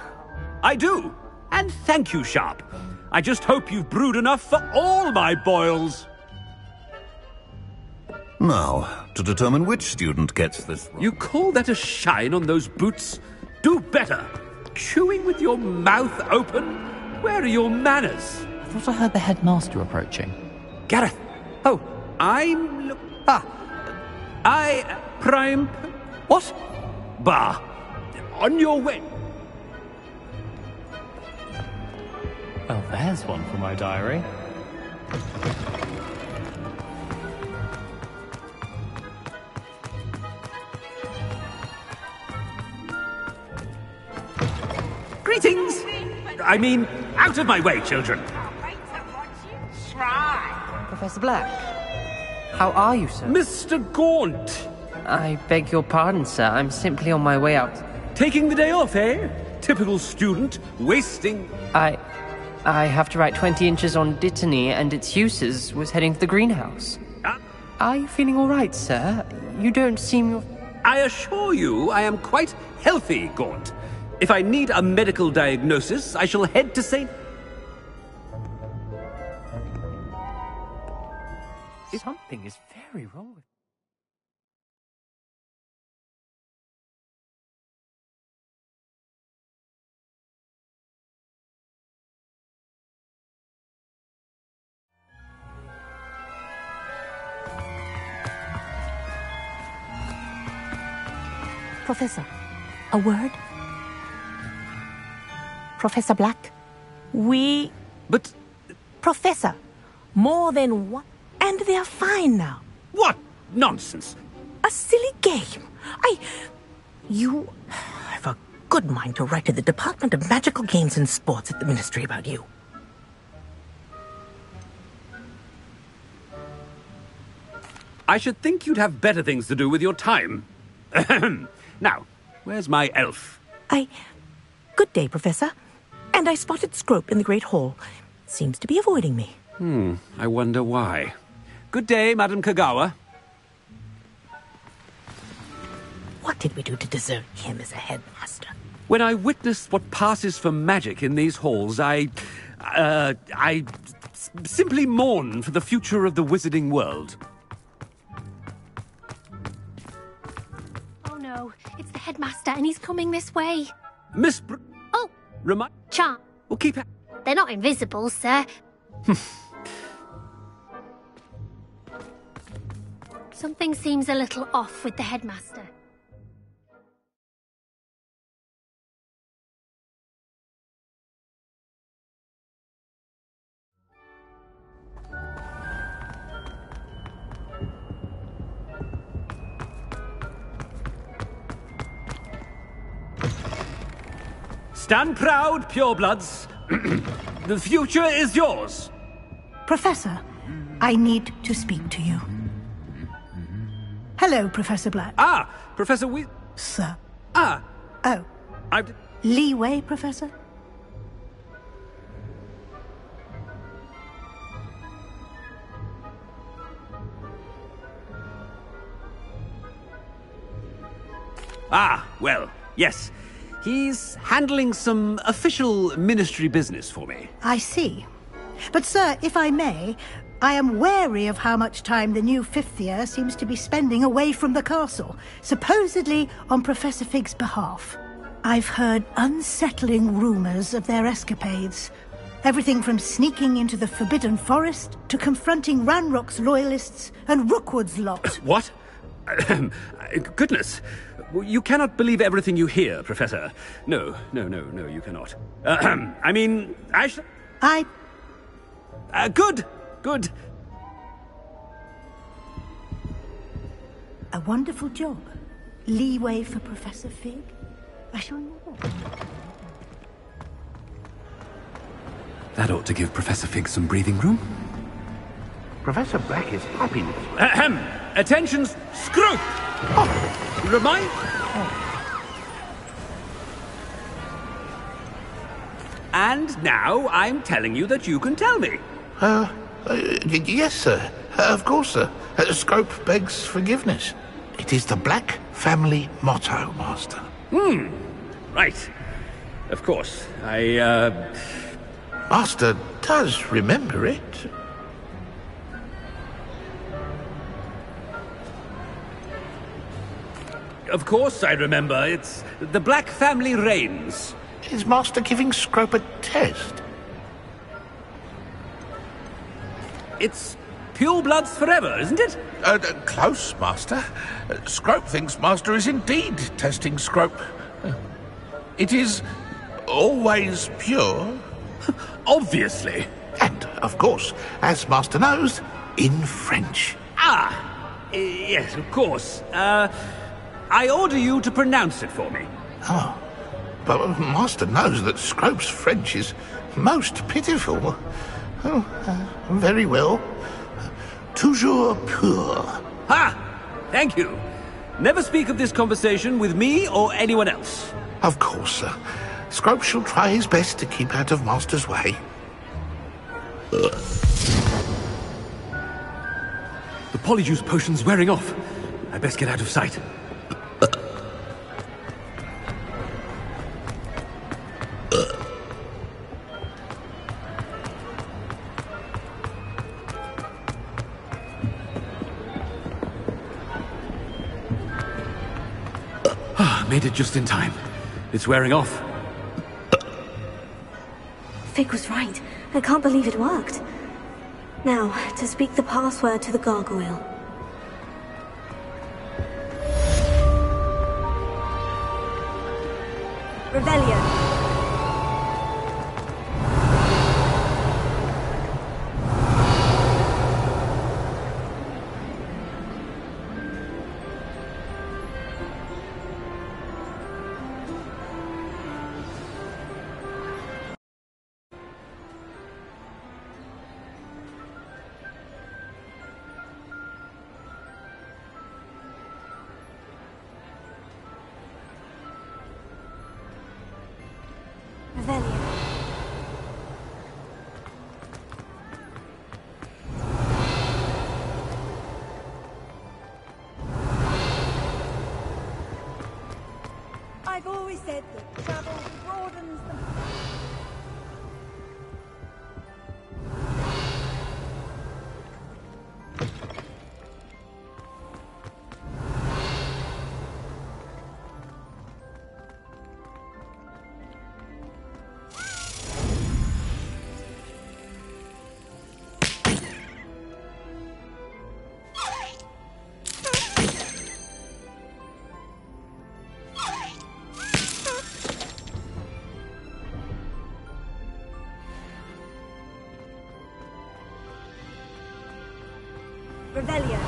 S13: I do. And thank you, Sharp. I just hope you've brewed enough for all my boils.
S11: Now, to determine which student gets this...
S13: You call that a shine on those boots? Do better. Chewing with your mouth open? Where are your manners?
S14: I thought I heard the headmaster approaching.
S13: Gareth! Oh, I'm... Prime...
S14: What?
S13: Bah! On your way.
S14: Well, there's one for my diary.
S13: Greetings! I mean, out of my way, children.
S15: Professor Black, How are you, sir?
S13: Mr. Gaunt!
S15: I beg your pardon, sir. I'm simply on my way out.
S13: Taking the day off, eh? Typical student, wasting...
S15: I have to write 20 inches on Dittany and its uses. Was heading to the greenhouse. Are you feeling all right, sir? You don't seem...
S13: I assure you I am quite healthy, Gaunt. If I need a medical diagnosis, I shall head to St...
S15: Something is very wrong with...
S10: Professor, a word?
S16: Professor Black?
S13: But...
S10: Professor, more than one... And they're fine now.
S13: What nonsense!
S10: A silly game. You have a good mind to write to the Department of Magical Games and Sports at the Ministry about you.
S13: I should think you'd have better things to do with your time. Now, where's my elf?
S10: Good day, Professor. And I spotted Scrope in the Great Hall. Seems to be avoiding me.
S13: I wonder why. Good day, Madam Kagawa.
S10: What did we do to deserve him as a headmaster?
S13: When I witnessed what passes for magic in these halls, I simply mourn for the future of the wizarding world.
S17: Oh no, it's the headmaster and he's coming this way.
S13: Miss
S17: Oh! Charm.
S13: Well, keep...
S17: They're not invisible, sir. Something seems a little off with the headmaster.
S13: Stand proud, purebloods. The future is yours.
S18: Professor, I need to speak to you. Hello, Professor Black.
S13: Ah, Professor
S18: Sir.
S13: Ah.
S18: Oh. Leeway, Professor?
S13: Ah, well, yes. He's handling some official ministry business for me.
S18: I see. But, sir, if I may, I am wary of how much time the new fifth year seems to be spending away from the castle, supposedly on Professor Fig's behalf. I've heard unsettling rumours of their escapades. Everything from sneaking into the Forbidden Forest to confronting Ranrock's loyalists and Rookwood's lot.
S13: What? Goodness. You cannot believe everything you hear, Professor. No, you cannot. I mean, good.
S18: A wonderful job. Leeway for Professor Fig? I shall know.
S13: That ought to give Professor Fig some breathing room.
S7: Professor Black is happy with you.
S13: Attention, Scrope! Remind... And now I'm telling you that you can tell me.
S7: Yes, sir. Of course, sir. Scrope begs forgiveness. It is the Black family motto, Master.
S13: Right. Of course.
S7: Master does remember it.
S13: Of course I remember. It's the Black family reigns.
S7: Is Master giving Scrope a test?
S13: It's purebloods forever, isn't it?
S7: Close, Master. Scrope thinks Master is indeed testing Scrope. It is always pure.
S13: Obviously.
S7: And, of course, as Master knows, in French.
S13: Yes, of course. I order you to pronounce it for me.
S7: Oh, but Master knows that Scrope's French is most pitiful. Oh, very well.
S11: toujours pur.
S13: Ha! Thank you. Never speak of this conversation with me or anyone else.
S11: Of course, sir. Scrope shall try his best to keep out of Master's way.
S13: The polyjuice potion's wearing off. I best get out of sight. Made it just in time. It's wearing off.
S1: Fig was right. I can't believe it worked. Now, to speak the password to the gargoyle. Revelio.
S18: I've always said that travel broadens the... Revelio.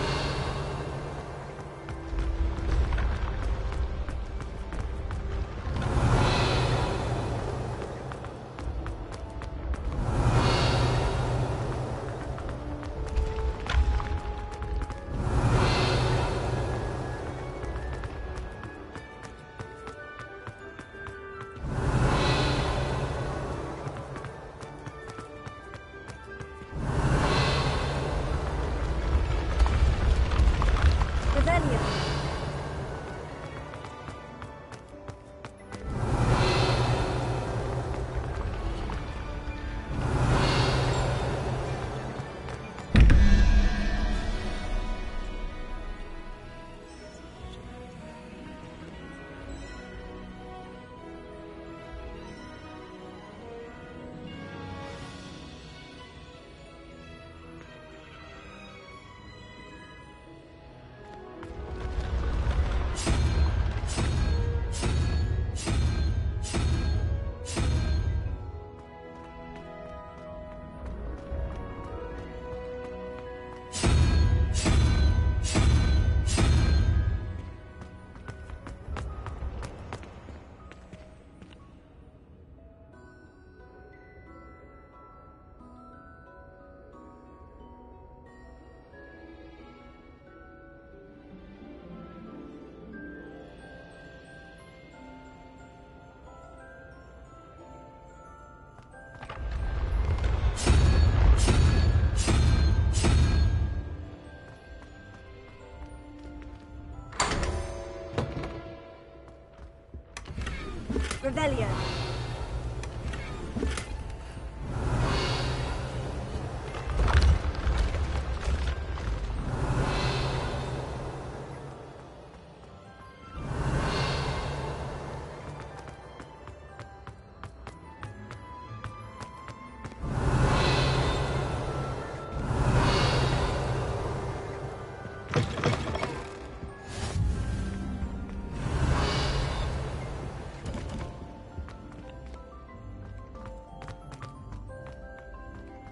S18: Revelio.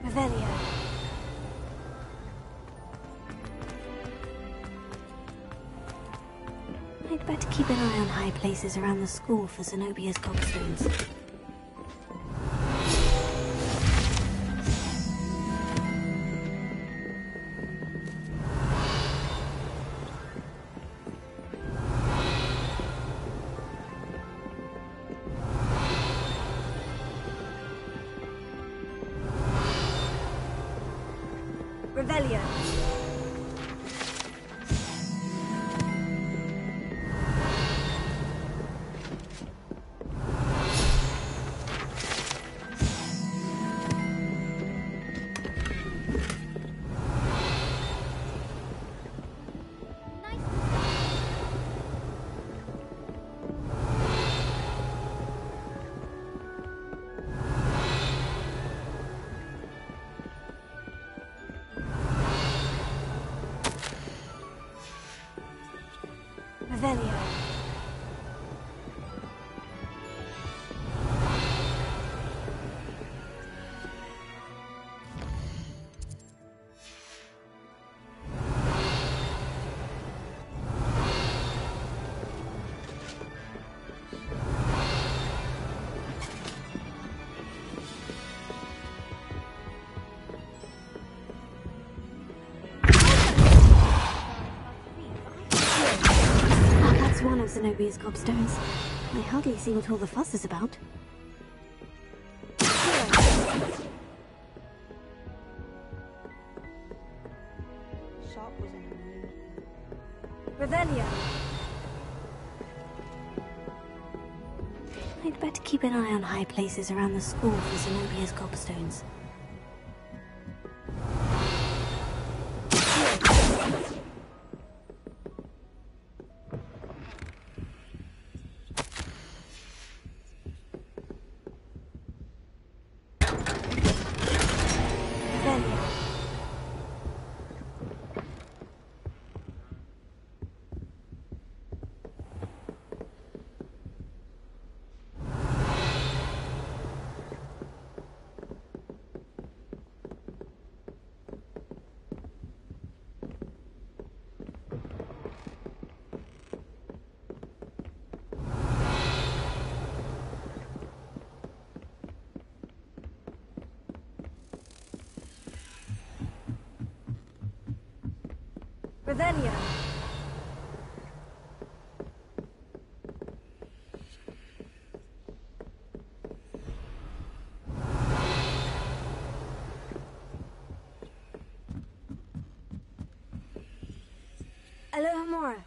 S18: Revelio. I'd better keep an eye on high places around the school for Zenobia's gobstones.
S1: Revelio. One of Zenobia's gobstones. I hardly see what all the fuss is about.
S16: Shop was in a mood.
S1: Revelio. I'd better keep an eye on high places around the school for Zenobia's gobstones. Revelio. Alohomora.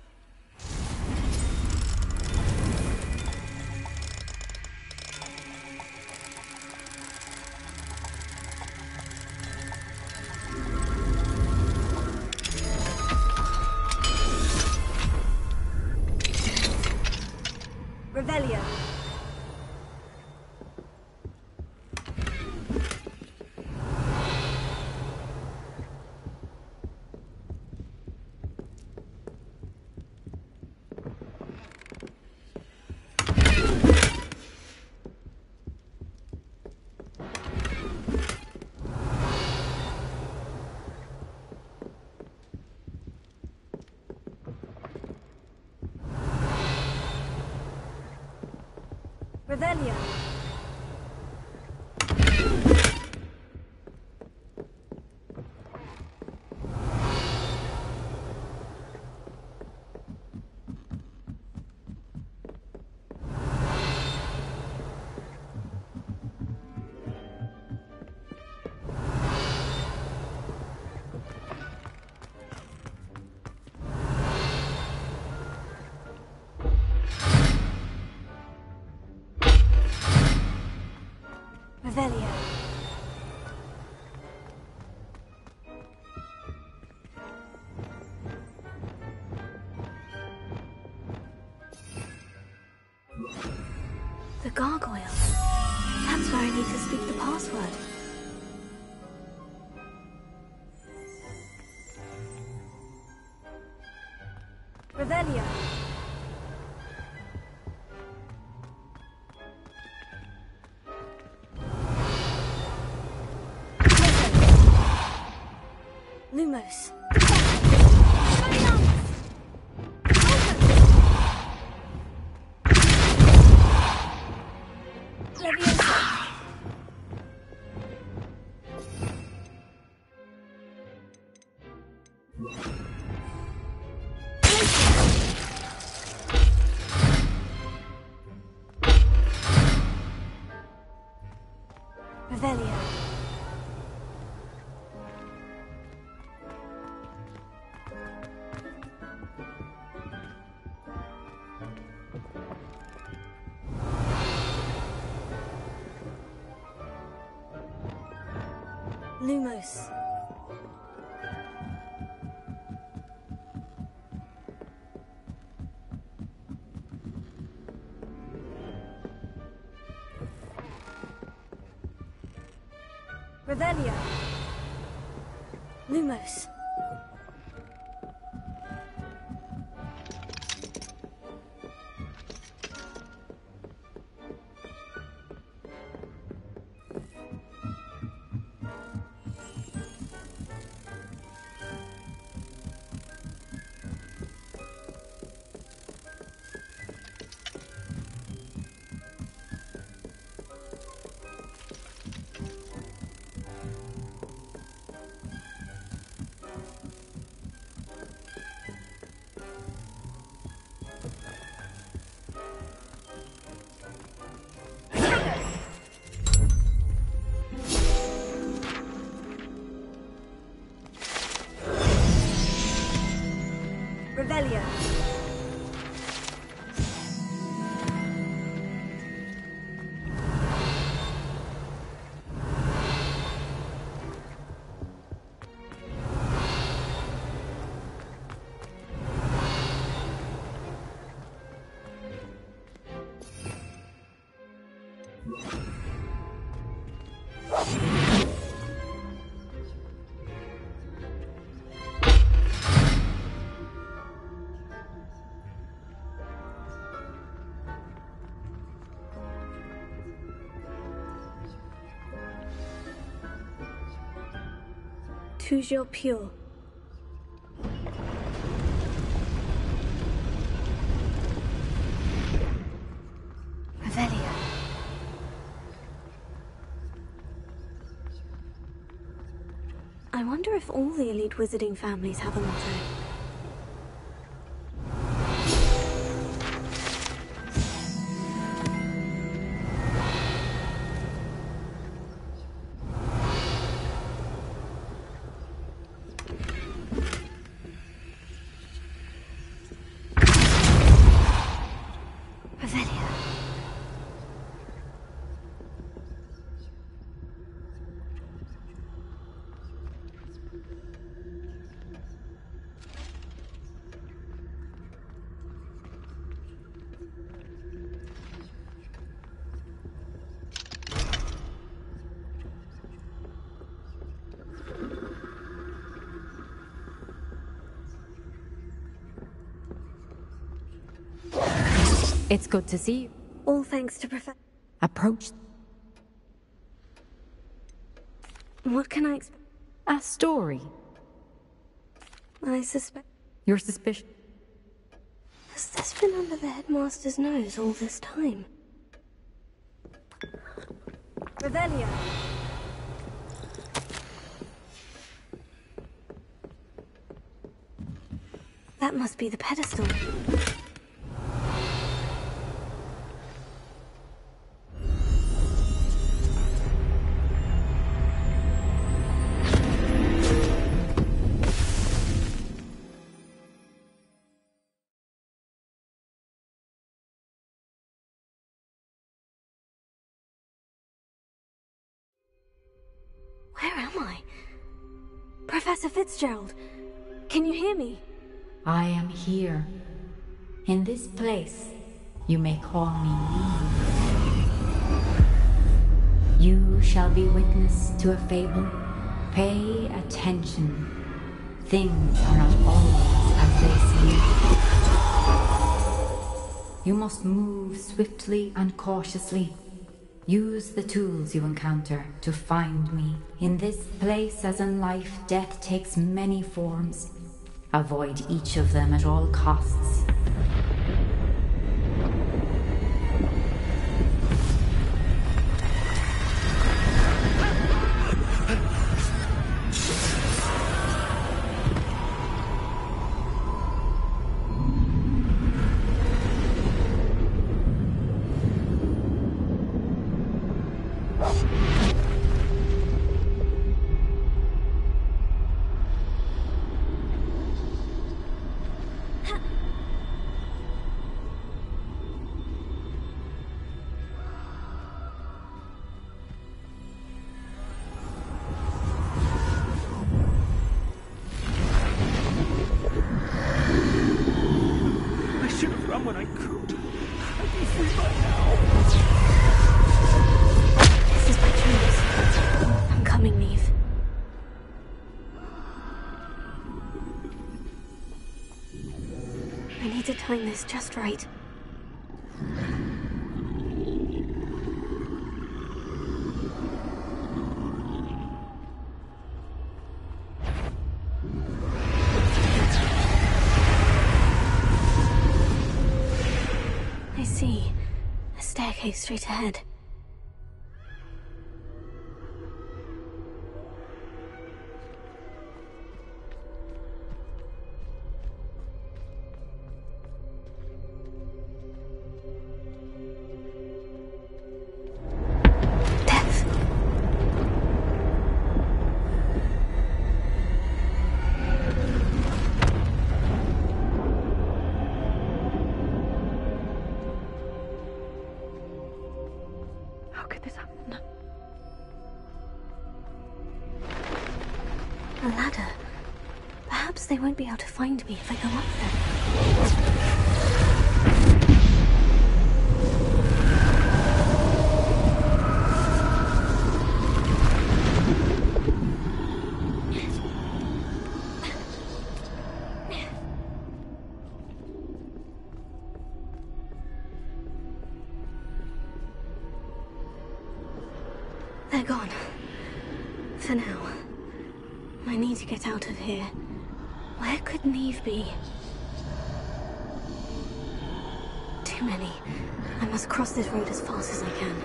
S1: Revelio. Revelio. Revelio. The gargoyle. That's where I need to speak the password. Revelio. Lumos. Revelio. Lumos. Revelio. Lumos. Revelio. Toujours pure. Revelio. I wonder if all the elite wizarding families have a motto.
S12: It's good to see you.
S1: All thanks to Professor.
S12: Approach.
S1: What can I expect?
S12: A story.
S1: I suspect.
S12: Your suspicion.
S1: Has this been under the headmaster's nose all this time? Revelio. That must be the pedestal. Where am I? Professor Fitzgerald, can you hear me?
S12: I am here. In this place, you may call me Neve. You shall be witness to a fable. Pay attention. Things are not always as they seem. You must move swiftly and cautiously. Use the tools you encounter to find me. In this place, as in life, death takes many forms. Avoid each of them at all costs.
S1: I need to time this just right. I see. A staircase straight ahead. A ladder. Perhaps they won't be able to find me if I go up there. They're gone. For now. I need to get out of here. Where could Neve be? Too many. I must cross this road as fast as I can.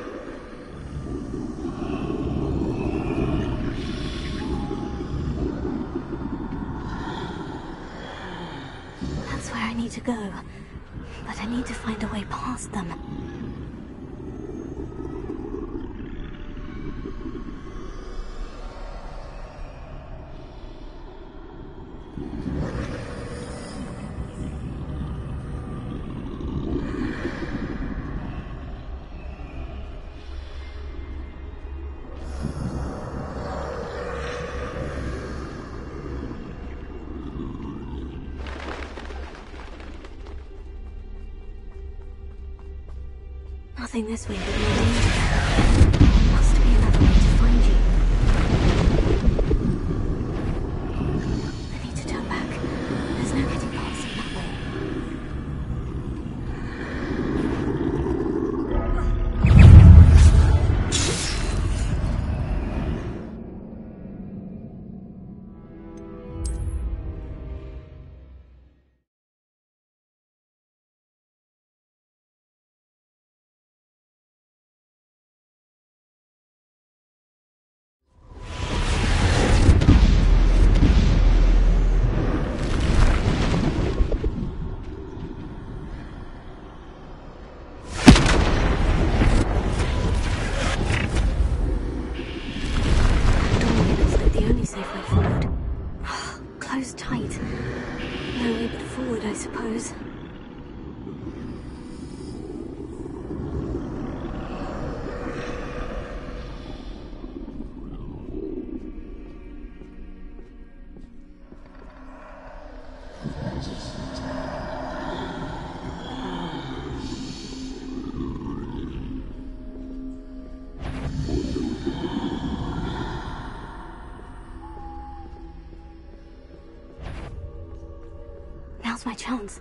S1: That's where I need to go. But I need to find a way past them. Nothing this way but more danger. Must be another way to find you. I need to turn back. There's no getting past them that way. Closed tight. No way but forward, I suppose. Now's my chance.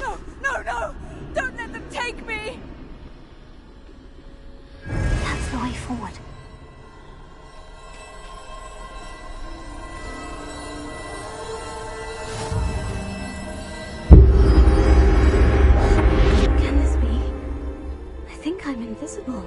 S19: No, no, no! Don't let them take me!
S1: That's the way forward. Can this be? I think I'm invisible.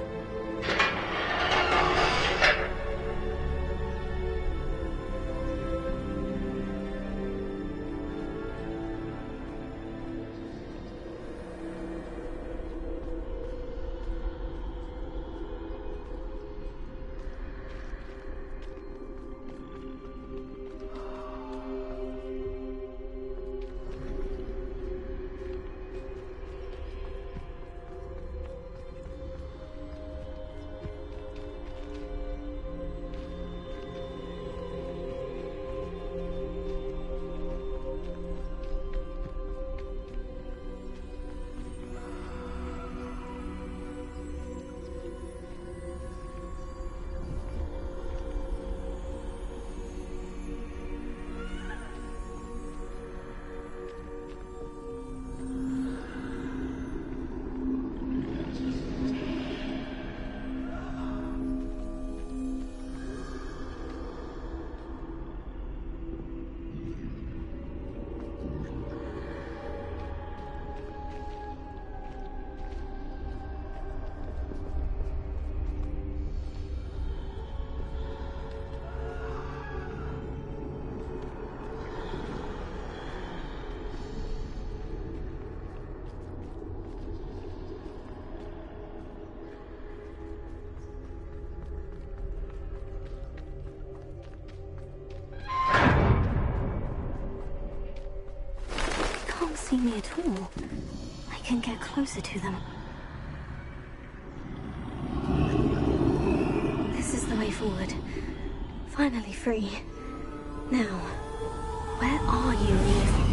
S1: see me at all, I can get closer to them. This is the way forward. Finally free. Now, where are you, Eve?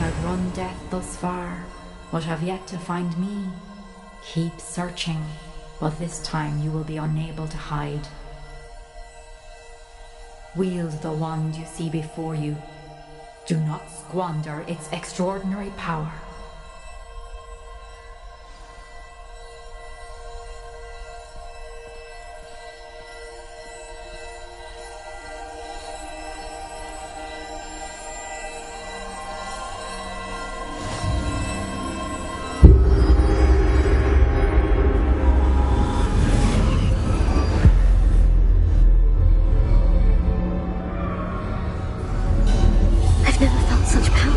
S12: Outrun death thus far, but have yet to find me. Keep searching, but this time you will be unable to hide. Wield the wand you see before you. Do not squander its extraordinary power.
S1: I've never felt such power.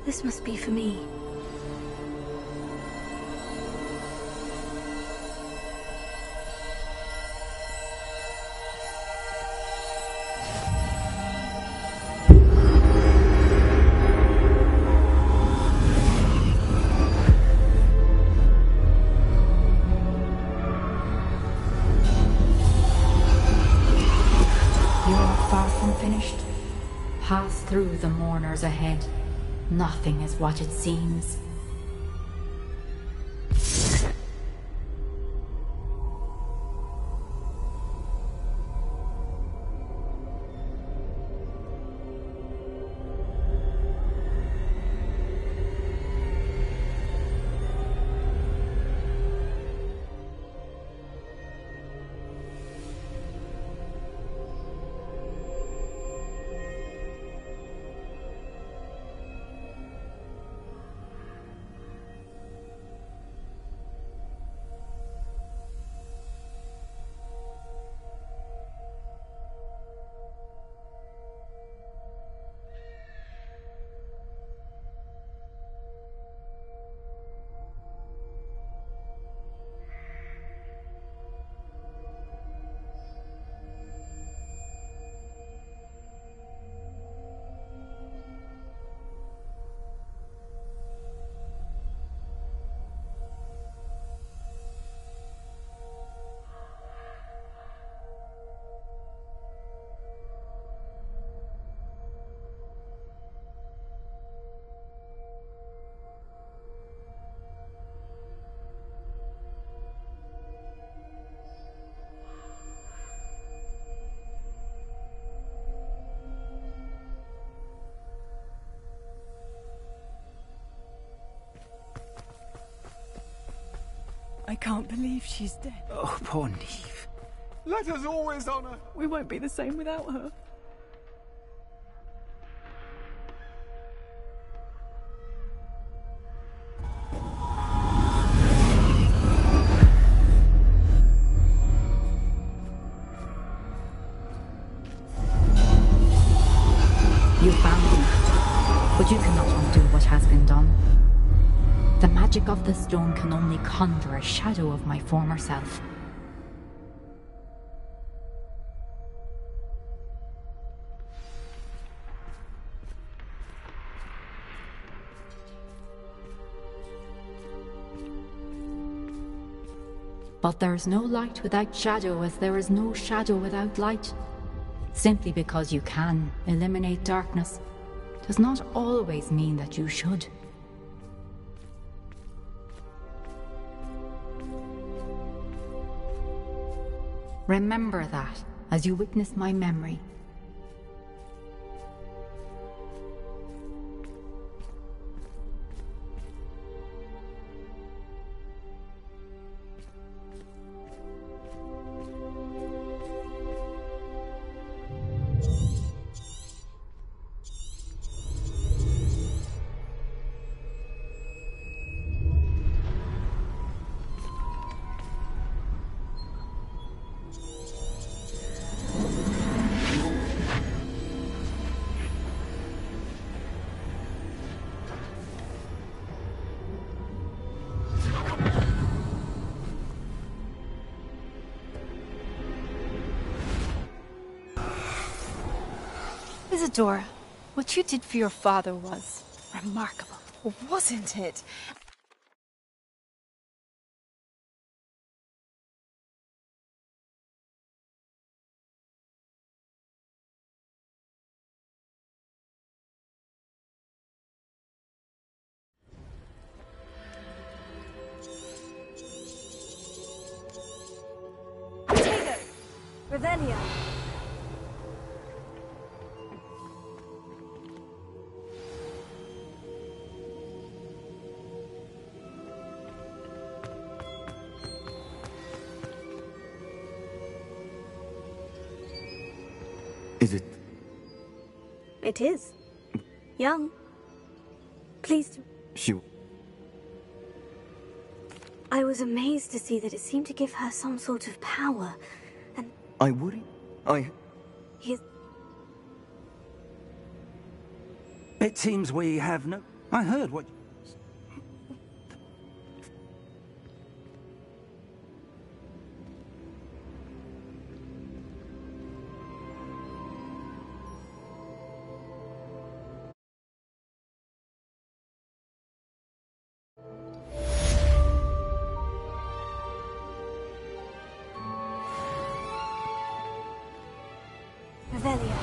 S1: This must be for me.
S12: Finished. Pass through the mourners ahead. Nothing is what it seems.
S19: I can't believe she's dead.
S14: Oh, poor Neve.
S9: Let us always honor.
S19: We won't be the same without her.
S12: You found me, but you cannot undo what has been done. The magic of the stone can only conjure a shadow of my former self. But there is no light without shadow, as there is no shadow without light. Simply because you can eliminate darkness does not always mean that you should. Remember that as you witness my memory.
S20: Isadora, what you did for your father was remarkable, wasn't it?
S1: Revelia.
S21: Is it?
S1: It is. Young. Pleased.
S21: She...
S1: I was amazed to see that it seemed to give her some sort of power, and...
S21: I worry.
S1: He...
S22: It seems we have no... I heard what...
S1: Revelia.